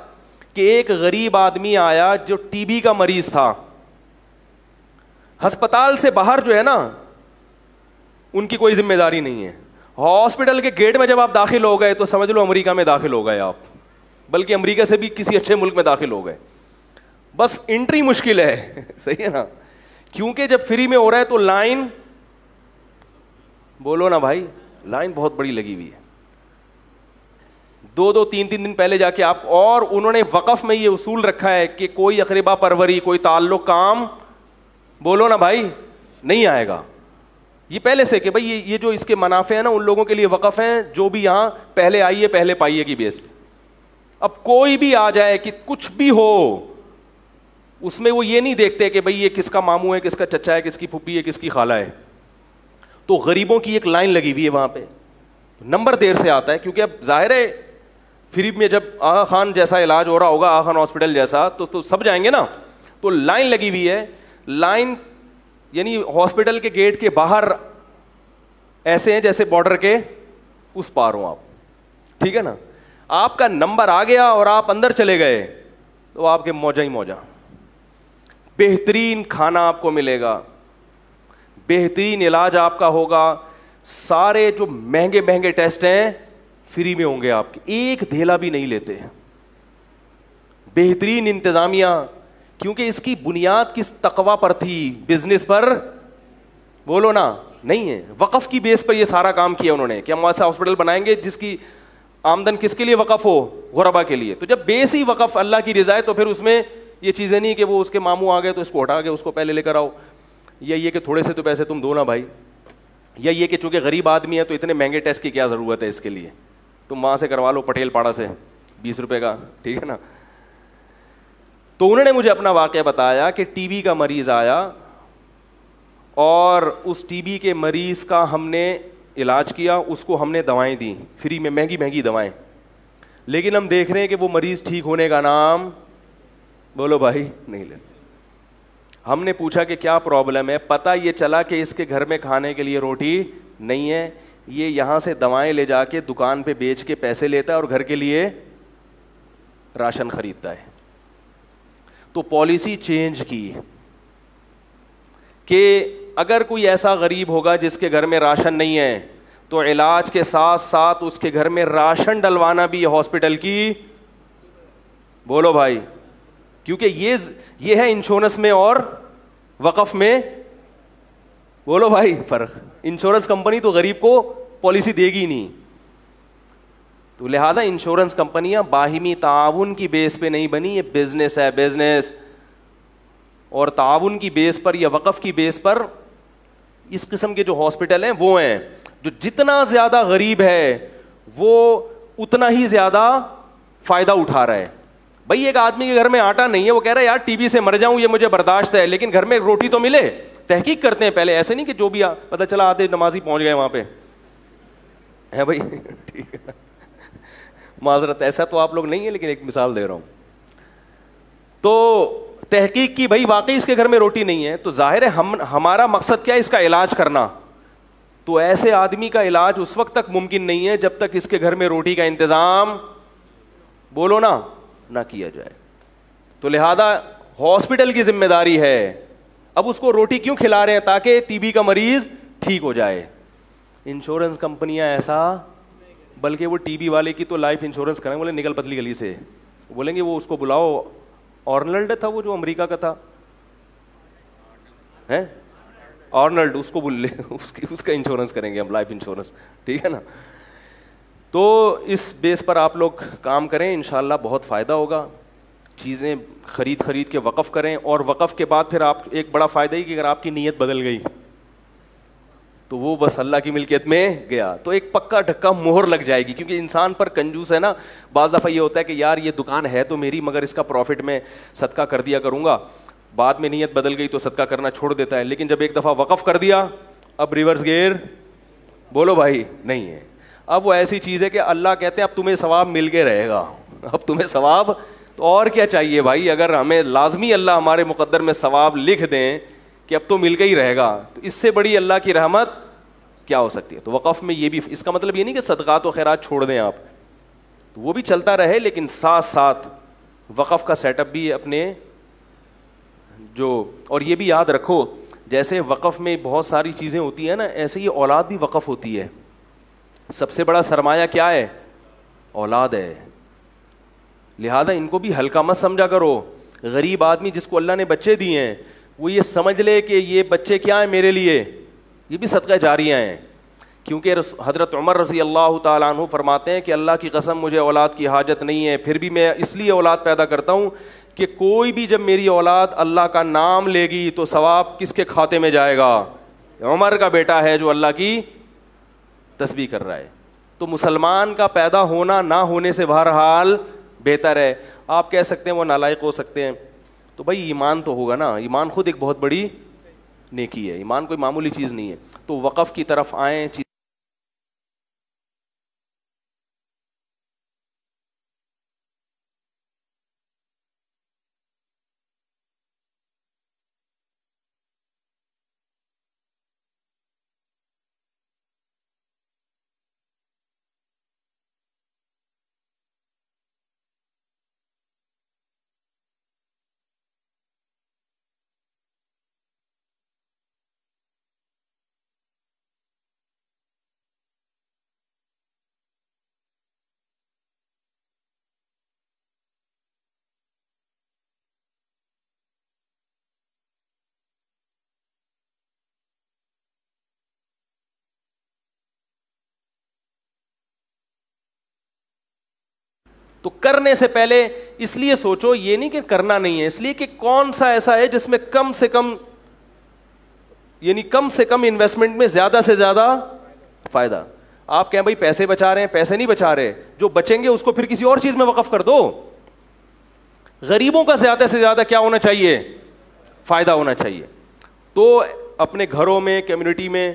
کہ ایک غریب آدمی آیا جو ٹی بی کا مریض تھا. ہسپتال سے باہر جو ہے نا ان کی کوئی ذمہ داری نہیں ہے. ہاسپٹل کے گیٹ میں جب آپ داخل ہو گئے تو سمجھ لو امریکہ میں داخل ہو گئے آپ, بلکہ امریکہ سے بھی کسی اچھے ملک میں داخل ہو گئے. بس انٹری مشکل ہے, صحیح ہے نا, کیونکہ جب فری میں ہو رہا ہے تو لائن, بولو نا بھائی, لائن بہت بڑی لگی ہوئی ہے. 2-2 3-3 دن پہلے جا کے آپ, اور انہوں نے وقف میں یہ اصول رکھا ہے کہ کوئی اقربا پروری, کوئی تعلق کام, بولو نا بھائی, نہیں آئے گا. یہ پہلے سے کہ بھائی یہ جو اس کے منافع ہیں نا ان لوگوں کے لیے وقف ہیں جو بھی یہاں پہلے آئیے پہلے پائیے کی بیس پہ. اب کوئی بھی آ جائے کہ کچھ بھی ہو اس میں وہ یہ نہیں دیکھتے کہ بھائی یہ کس کا ماموں ہے, کس کا چچا ہے, کس کی پھوپھی ہے, کس کی خالہ ہے. تو غریبوں کی ایک لائن لگی ہوئی ہے وہاں پہ, نمبر دیر سے آتا ہے کیونکہ اب ظاہر ہے فری میں جب آغا خان جیسا علاج ہو رہا ہوگا, آغا خان ہاسپٹل جیسا, تو سب جائیں گے نا. تو لائن لگی ہوئی ہے, لائن یعنی ہاسپٹل کے گیٹ کے باہر ایسے ہیں جیسے بارڈر کے اس پار ہوں آپ, ٹھیک ہے نا. آپ کا نمبر آ گیا اور آپ اندر چلے گئے تو آپ کے موجہ ہی موجہ, بہترین کھانا آپ کو ملے گا, بہترین علاج آپ کا ہوگا, سارے جو مہنگے مہنگے ٹیسٹ ہیں فری میں ہوں گے آپ کے, ایک دھیلا بھی نہیں لیتے, بہترین انتظامیہ. کیونکہ اس کی بنیاد کس تقوی پر تھی؟ بزنس پر بولو نا, نہیں ہے, وقف کی بیس پر یہ سارا کام کیا انہوں نے کہ ہم ایسا ہاسپٹل بنائیں گے جس کی آمدن کس کے لیے وقف ہو؟ غربا کے لیے. تو جب بیس ہی وقف اللہ کی رضا ہے تو پھر اس میں یہ چیزیں نہیں کہ وہ اس کے ماموں آ گئے تو اس کو ہٹا کے اس کو پہلے لے کر آؤ, یا یہ کہ تھوڑے سے تو پیسے تم دو نا بھائی, یا یہ کہ چونکہ غریب آدمی ہے تو اتنے مہنگے ٹیسٹ کی کیا ضرورت ہے اس کے لیے, تم وہاں سے کروا لو پٹیل پاڑا سے 20 روپے کا, ٹھیک ہے نا. تو انہوں نے مجھے اپنا واقعہ بتایا کہ ٹی بی کا مریض آیا اور اس ٹی بی کے مریض کا ہم نے علاج کیا, اس کو ہم نے دوائیں دیں فری میں, مہنگی مہنگی دوائیں, لیکن ہم دیکھ رہے ہیں کہ وہ مریض ٹھیک ہونے کا نام بولو بھائی نہیں لیتے. ہم نے پوچھا کہ کیا پرابلم ہے, پتہ یہ چلا کہ اس کے گھر میں کھانے کے لیے روٹی نہیں ہے, یہ یہاں سے دوائیں لے جا کے دکان پہ بیچ کے پیسے لیتا ہے اور گھر کے لیے راشن خریدتا ہے. تو پالیسی چینج کی کہ اگر کوئی ایسا غریب ہوگا جس کے گھر میں راشن نہیں ہے تو علاج کے ساتھ ساتھ اس کے گھر میں راشن ڈلوانا بھی ہاسپٹل کی بولو بھائی, کیونکہ یہ ہے انشورنس میں اور وقف میں بولو بھائی فرق. انشورنس کمپنی تو غریب کو پالیسی دے گی نہیں, تو لہذا انشورنس کمپنیاں باہمی تعاون کی بیس پہ نہیں بنی, یہ بزنس ہے بزنس, اور تعاون کی بیس پر یا وقف کی بیس پر اس قسم کے جو ہاسپٹل ہیں وہ ہیں جو جتنا زیادہ غریب ہے وہ اتنا ہی زیادہ فائدہ اٹھا رہا ہے. بھائی ایک آدمی کے گھر میں آٹا نہیں ہے, وہ کہہ رہا ہے یار ٹی بی سے مر جاؤں یہ مجھے برداشت ہے, لیکن گھر میں روٹی تو ملے. تحقیق کرتے ہیں پہلے, ایسے نہیں کہ جو بھی پتہ چلا آدھے نمازی پہنچ گئے وہاں پہ ہے بھائی, ٹھیک ہے معذرت ایسا تو آپ لوگ نہیں ہے لیکن ایک مثال دے رہا ہوں. تو تحقیق کی بھائی واقعی اس کے گھر میں روٹی نہیں ہے, تو ظاہر ہے ہمارا مقصد کیا ہے, اس کا علاج کرنا. تو ایسے آدمی کا علاج اس وقت تک ممکن نہیں ہے جب تک اس کے گھر میں روٹی کا انتظام بولو نا نہ کیا جائے. تو لہذا ہاسپٹل کی ذمہ داری ہے. اب اس کو روٹی کیوں کھلا رہے ہیں؟ تاکہ ٹی بی کا مریض ٹھیک ہو جائے. انشورنس کمپنیاں ایسا, بلکہ وہ ٹی بی والے کی تو لائف انشورنس کریں, بولے نکل پتلی گلی سے, بولیں گے وہ اس کو بلاؤ, آرنلڈ تھا وہ جو امریکہ کا تھا ہے آرنلڈ, اس کو بول لے, اس کا انشورنس کریں گے ہم, لائف انشورنس, ٹھیک ہے نا. تو اس بیس پر آپ لوگ کام کریں, انشاءاللہ بہت فائدہ ہوگا. چیزیں خرید کے وقف کریں, اور وقف کے بعد پھر آپ ایک بڑا فائدہ ہی کہ اگر آپ کی نیت بدل گئی تو وہ بس اللہ کی ملکیت میں گیا, تو ایک پکا ڈھکا مہر لگ جائے گی. کیونکہ انسان پر کنجوس ہے نا, بعض دفعہ یہ ہوتا ہے کہ یار یہ دکان ہے تو میری, مگر اس کا پروفٹ میں صدقہ کر دیا کروں گا, بعد میں نیت بدل گئی تو صدقہ کرنا چھوڑ دیتا ہے. لیکن جب ایک دفعہ وقف کر دیا اب ریورس گیئر بولو بھائی نہیں ہے. اب وہ ایسی چیز ہے کہ اللہ کہتے ہیں اب تمہیں ثواب مل کے رہے گا, اب تمہیں ثواب, تو اور کیا چاہیے بھائی. اگر ہمیں لازمی اللہ ہمارے مقدر میں ثواب لکھ دیں کہ اب تو مل کے ہی رہے گا, تو اس سے بڑی اللہ کی رحمت کیا ہو سکتی ہے. تو وقف میں یہ بھی, اس کا مطلب یہ نہیں کہ صدقات و خیرات چھوڑ دیں آپ, تو وہ بھی چلتا رہے, لیکن ساتھ ساتھ وقف کا سیٹ اپ بھی اپنے جو, اور یہ بھی یاد رکھو جیسے وقف میں بہت ساری چیزیں ہوتی ہیں نا, ایسے ہی اولاد بھی وقف ہوتی ہے. سب سے بڑا سرمایہ کیا ہے؟ اولاد ہے. لہذا ان کو بھی ہلکا مت سمجھا کرو. غریب آدمی جس کو اللہ نے بچے دیے ہیں وہ یہ سمجھ لے کہ یہ بچے کیا ہیں میرے لیے, یہ بھی صدقہ جاریہ ہیں. کیونکہ حضرت عمر رضی اللہ تعالیٰ عنہ فرماتے ہیں کہ اللہ کی قسم مجھے اولاد کی حاجت نہیں ہے, پھر بھی میں اس لیے اولاد پیدا کرتا ہوں کہ کوئی بھی جب میری اولاد اللہ کا نام لے گی تو ثواب کس کے کھاتے میں جائے گا؟ عمر کا بیٹا ہے جو اللہ کی تسبیح کر رہا ہے. تو مسلمان کا پیدا ہونا نہ ہونے سے بہرحال بہتر ہے. آپ کہہ سکتے ہیں وہ نالائق ہو سکتے ہیں, تو بھائی ایمان تو ہوگا نا, ایمان خود ایک بہت بڑی نیکی ہے, ایمان کوئی معمولی چیز نہیں ہے. تو وقف کی طرف آئیں. تو کرنے سے پہلے اس لیے سوچو, یہ نہیں کہ کرنا نہیں ہے, اس لیے کہ کون سا ایسا ہے جس میں کم سے کم, یعنی کم سے کم انویسٹمنٹ میں زیادہ سے زیادہ فائدہ. آپ کہیں بھائی پیسے بچا رہے ہیں, پیسے نہیں بچا رہے, جو بچیں گے اس کو پھر کسی اور چیز میں وقف کر دو. غریبوں کا زیادہ سے زیادہ کیا ہونا چاہیے, فائدہ ہونا چاہیے. تو اپنے گھروں میں, کمیونٹی میں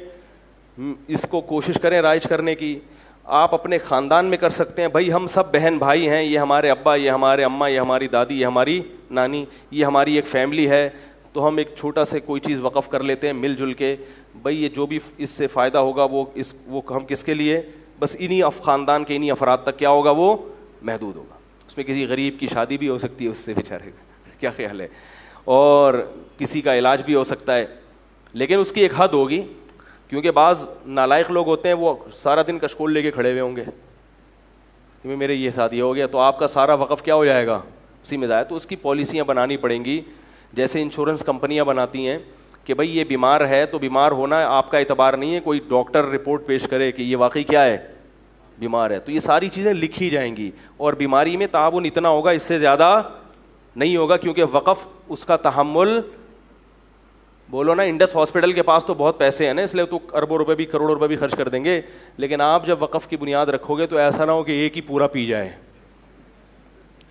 اس کو کوشش کریں رائج کرنے کی. آپ اپنے خاندان میں کر سکتے ہیں, بھائی ہم سب بہن بھائی ہیں, یہ ہمارے ابا, یہ ہمارے اماں, یہ ہماری دادی, یہ ہماری نانی, یہ ہماری ایک فیملی ہے, تو ہم ایک چھوٹا سے کوئی چیز وقف کر لیتے ہیں مل جل کے. بھائی یہ جو بھی اس سے فائدہ ہوگا وہ ہم کس کے لیے, بس انہی خاندان کے انہی افراد تک کیا ہوگا, وہ محدود ہوگا. اس میں کسی غریب کی شادی بھی ہو سکتی ہے اس سے بیچارے, کیا خیال ہے, اور کسی کا علاج بھی ہو سکتا ہے, لیکن اس کی ایک حد ہوگی. کیونکہ بعض نالائق لوگ ہوتے ہیں وہ سارا دن کشکول لے کے کھڑے ہوئے ہوں گے کہ میرے یہ شادی ہو گیا, تو آپ کا سارا وقف کیا ہو جائے گا, اسی میں ضائع. تو اس کی پالیسیاں بنانی پڑیں گی, جیسے انشورنس کمپنیاں بناتی ہیں کہ بھائی یہ بیمار ہے تو بیمار ہونا آپ کا اعتبار نہیں ہے, کوئی ڈاکٹر رپورٹ پیش کرے کہ یہ واقعی کیا ہے, بیمار ہے. تو یہ ساری چیزیں لکھی جائیں گی, اور بیماری میں تعاون اتنا ہوگا, اس سے زیادہ نہیں ہوگا, کیونکہ وقف اس کا تحمل, بولو نا انڈس ہاسپٹل کے پاس تو بہت پیسے ہیں نا, اس لیے تو اربوں روپے بھی, کروڑوں روپے بھی خرچ کر دیں گے, لیکن آپ جب وقف کی بنیاد رکھو گے تو ایسا نہ ہو کہ ایک ہی پورا پی جائے,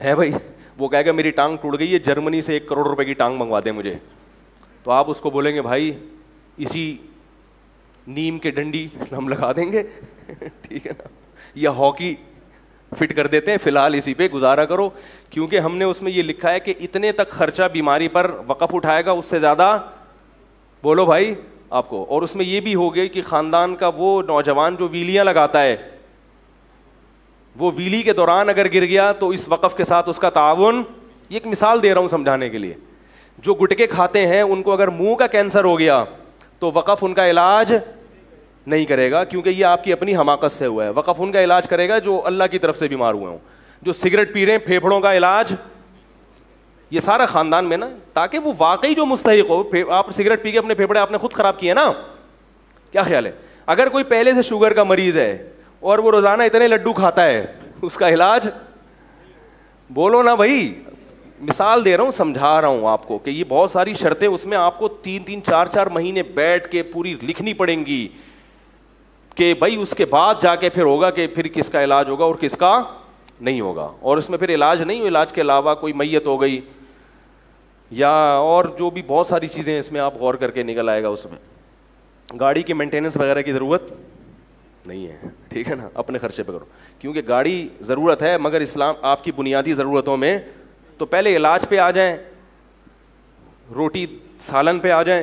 ہے بھائی. وہ کہے گا میری ٹانگ ٹوٹ گئی ہے, جرمنی سے 1 کروڑ روپے کی ٹانگ منگوا دیں مجھے, تو آپ اس کو بولیں گے بھائی اسی نیم کے ڈنڈی ہم لگا دیں گے, ٹھیک ہے نا, یا ہاکی فٹ کر دیتے ہیں, فی الحال اسی پہ گزارا کرو, کیونکہ ہم نے اس میں یہ لکھا ہے کہ اتنے تک خرچہ بیماری پر وقف اٹھائے گا, اس سے زیادہ بولو بھائی آپ کو. اور اس میں یہ بھی ہو گیا کہ خاندان کا وہ نوجوان جو ویلیاں لگاتا ہے, وہ ویلی کے دوران اگر گر گیا تو اس وقف کے ساتھ اس کا تعاون, یہ ایک مثال دے رہا ہوں سمجھانے کے لیے. جو گٹکے کھاتے ہیں ان کو اگر منہ کا کینسر ہو گیا تو وقف ان کا علاج نہیں کرے گا, کیونکہ یہ آپ کی اپنی حماقت سے ہوا ہے. وقف ان کا علاج کرے گا جو اللہ کی طرف سے بیمار ہوئے ہوں. جو سگریٹ پی رہے ہیں, پھیپھڑوں کا علاج, یہ سارا خاندان میں نا, تاکہ وہ واقعی جو مستحق ہو. آپ سگریٹ پی کے اپنے پھیپھڑے آپ نے خود خراب کیے نا, کیا خیال ہے. اگر کوئی پہلے سے شوگر کا مریض ہے اور وہ روزانہ اتنے لڈو کھاتا ہے, اس کا علاج, بولو نا بھائی, مثال دے رہا ہوں, سمجھا رہا ہوں آپ کو کہ یہ بہت ساری شرطیں اس میں آپ کو 3-3 4-4 مہینے بیٹھ کے پوری لکھنی پڑیں گی کہ بھائی اس کے بعد جا کے پھر ہوگا کہ پھر کس کا علاج ہوگا اور کس کا نہیں ہوگا. اور اس میں پھر علاج نہیں, علاج کے علاوہ کوئی میت ہو گئی یا اور جو بھی بہت ساری چیزیں ہیں, اس میں آپ غور کر کے نکل آئے گا. اس میں گاڑی کی مینٹیننس وغیرہ کی ضرورت نہیں ہے, ٹھیک ہے نا, اپنے خرچے پہ کرو, کیونکہ گاڑی ضرورت ہے مگر اسلام آپ کی بنیادی ضرورتوں میں تو پہلے علاج پہ آ جائیں, روٹی سالن پہ آ جائیں,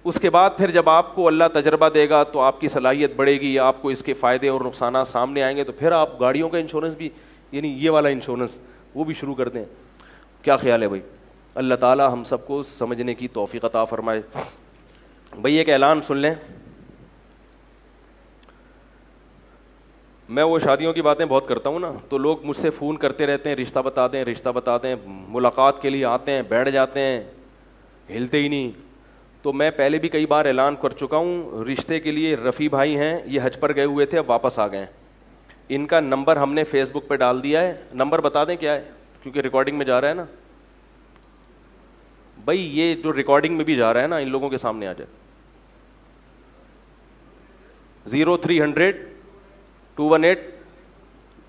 اس کے بعد پھر جب آپ کو اللہ تجربہ دے گا تو آپ کی صلاحیت بڑھے گی, آپ کو اس کے فائدے اور نقصانات سامنے آئیں گے, تو پھر آپ گاڑیوں کا انشورنس بھی, یعنی یہ والا انشورنس وہ بھی شروع کر دیں. کیا خیال ہے بھائی؟ اللہ تعالی ہم سب کو سمجھنے کی توفیق عطا فرمائے. بھائی ایک اعلان سن لیں, میں وہ شادیوں کی باتیں بہت کرتا ہوں نا, تو لوگ مجھ سے فون کرتے رہتے ہیں, رشتہ بتا دیں, رشتہ بتا دیں, ملاقات کے لیے آتے ہیں, بیٹھ جاتے ہیں, ہلتے ہی نہیں. تو میں پہلے بھی کئی بار اعلان کر چکا ہوں, رشتے کے لیے رفیع بھائی ہیں, یہ حج پر گئے ہوئے تھے, اب واپس آ گئے ہیں. ان کا نمبر ہم نے فیس بک پہ ڈال دیا ہے. نمبر بتا دیں کیا ہے, کیونکہ ریکارڈنگ میں جا رہا ہے نا بھائی, یہ جو ریکارڈنگ میں بھی جا رہا ہے نا, ان لوگوں کے سامنے آ جائے. 0300 218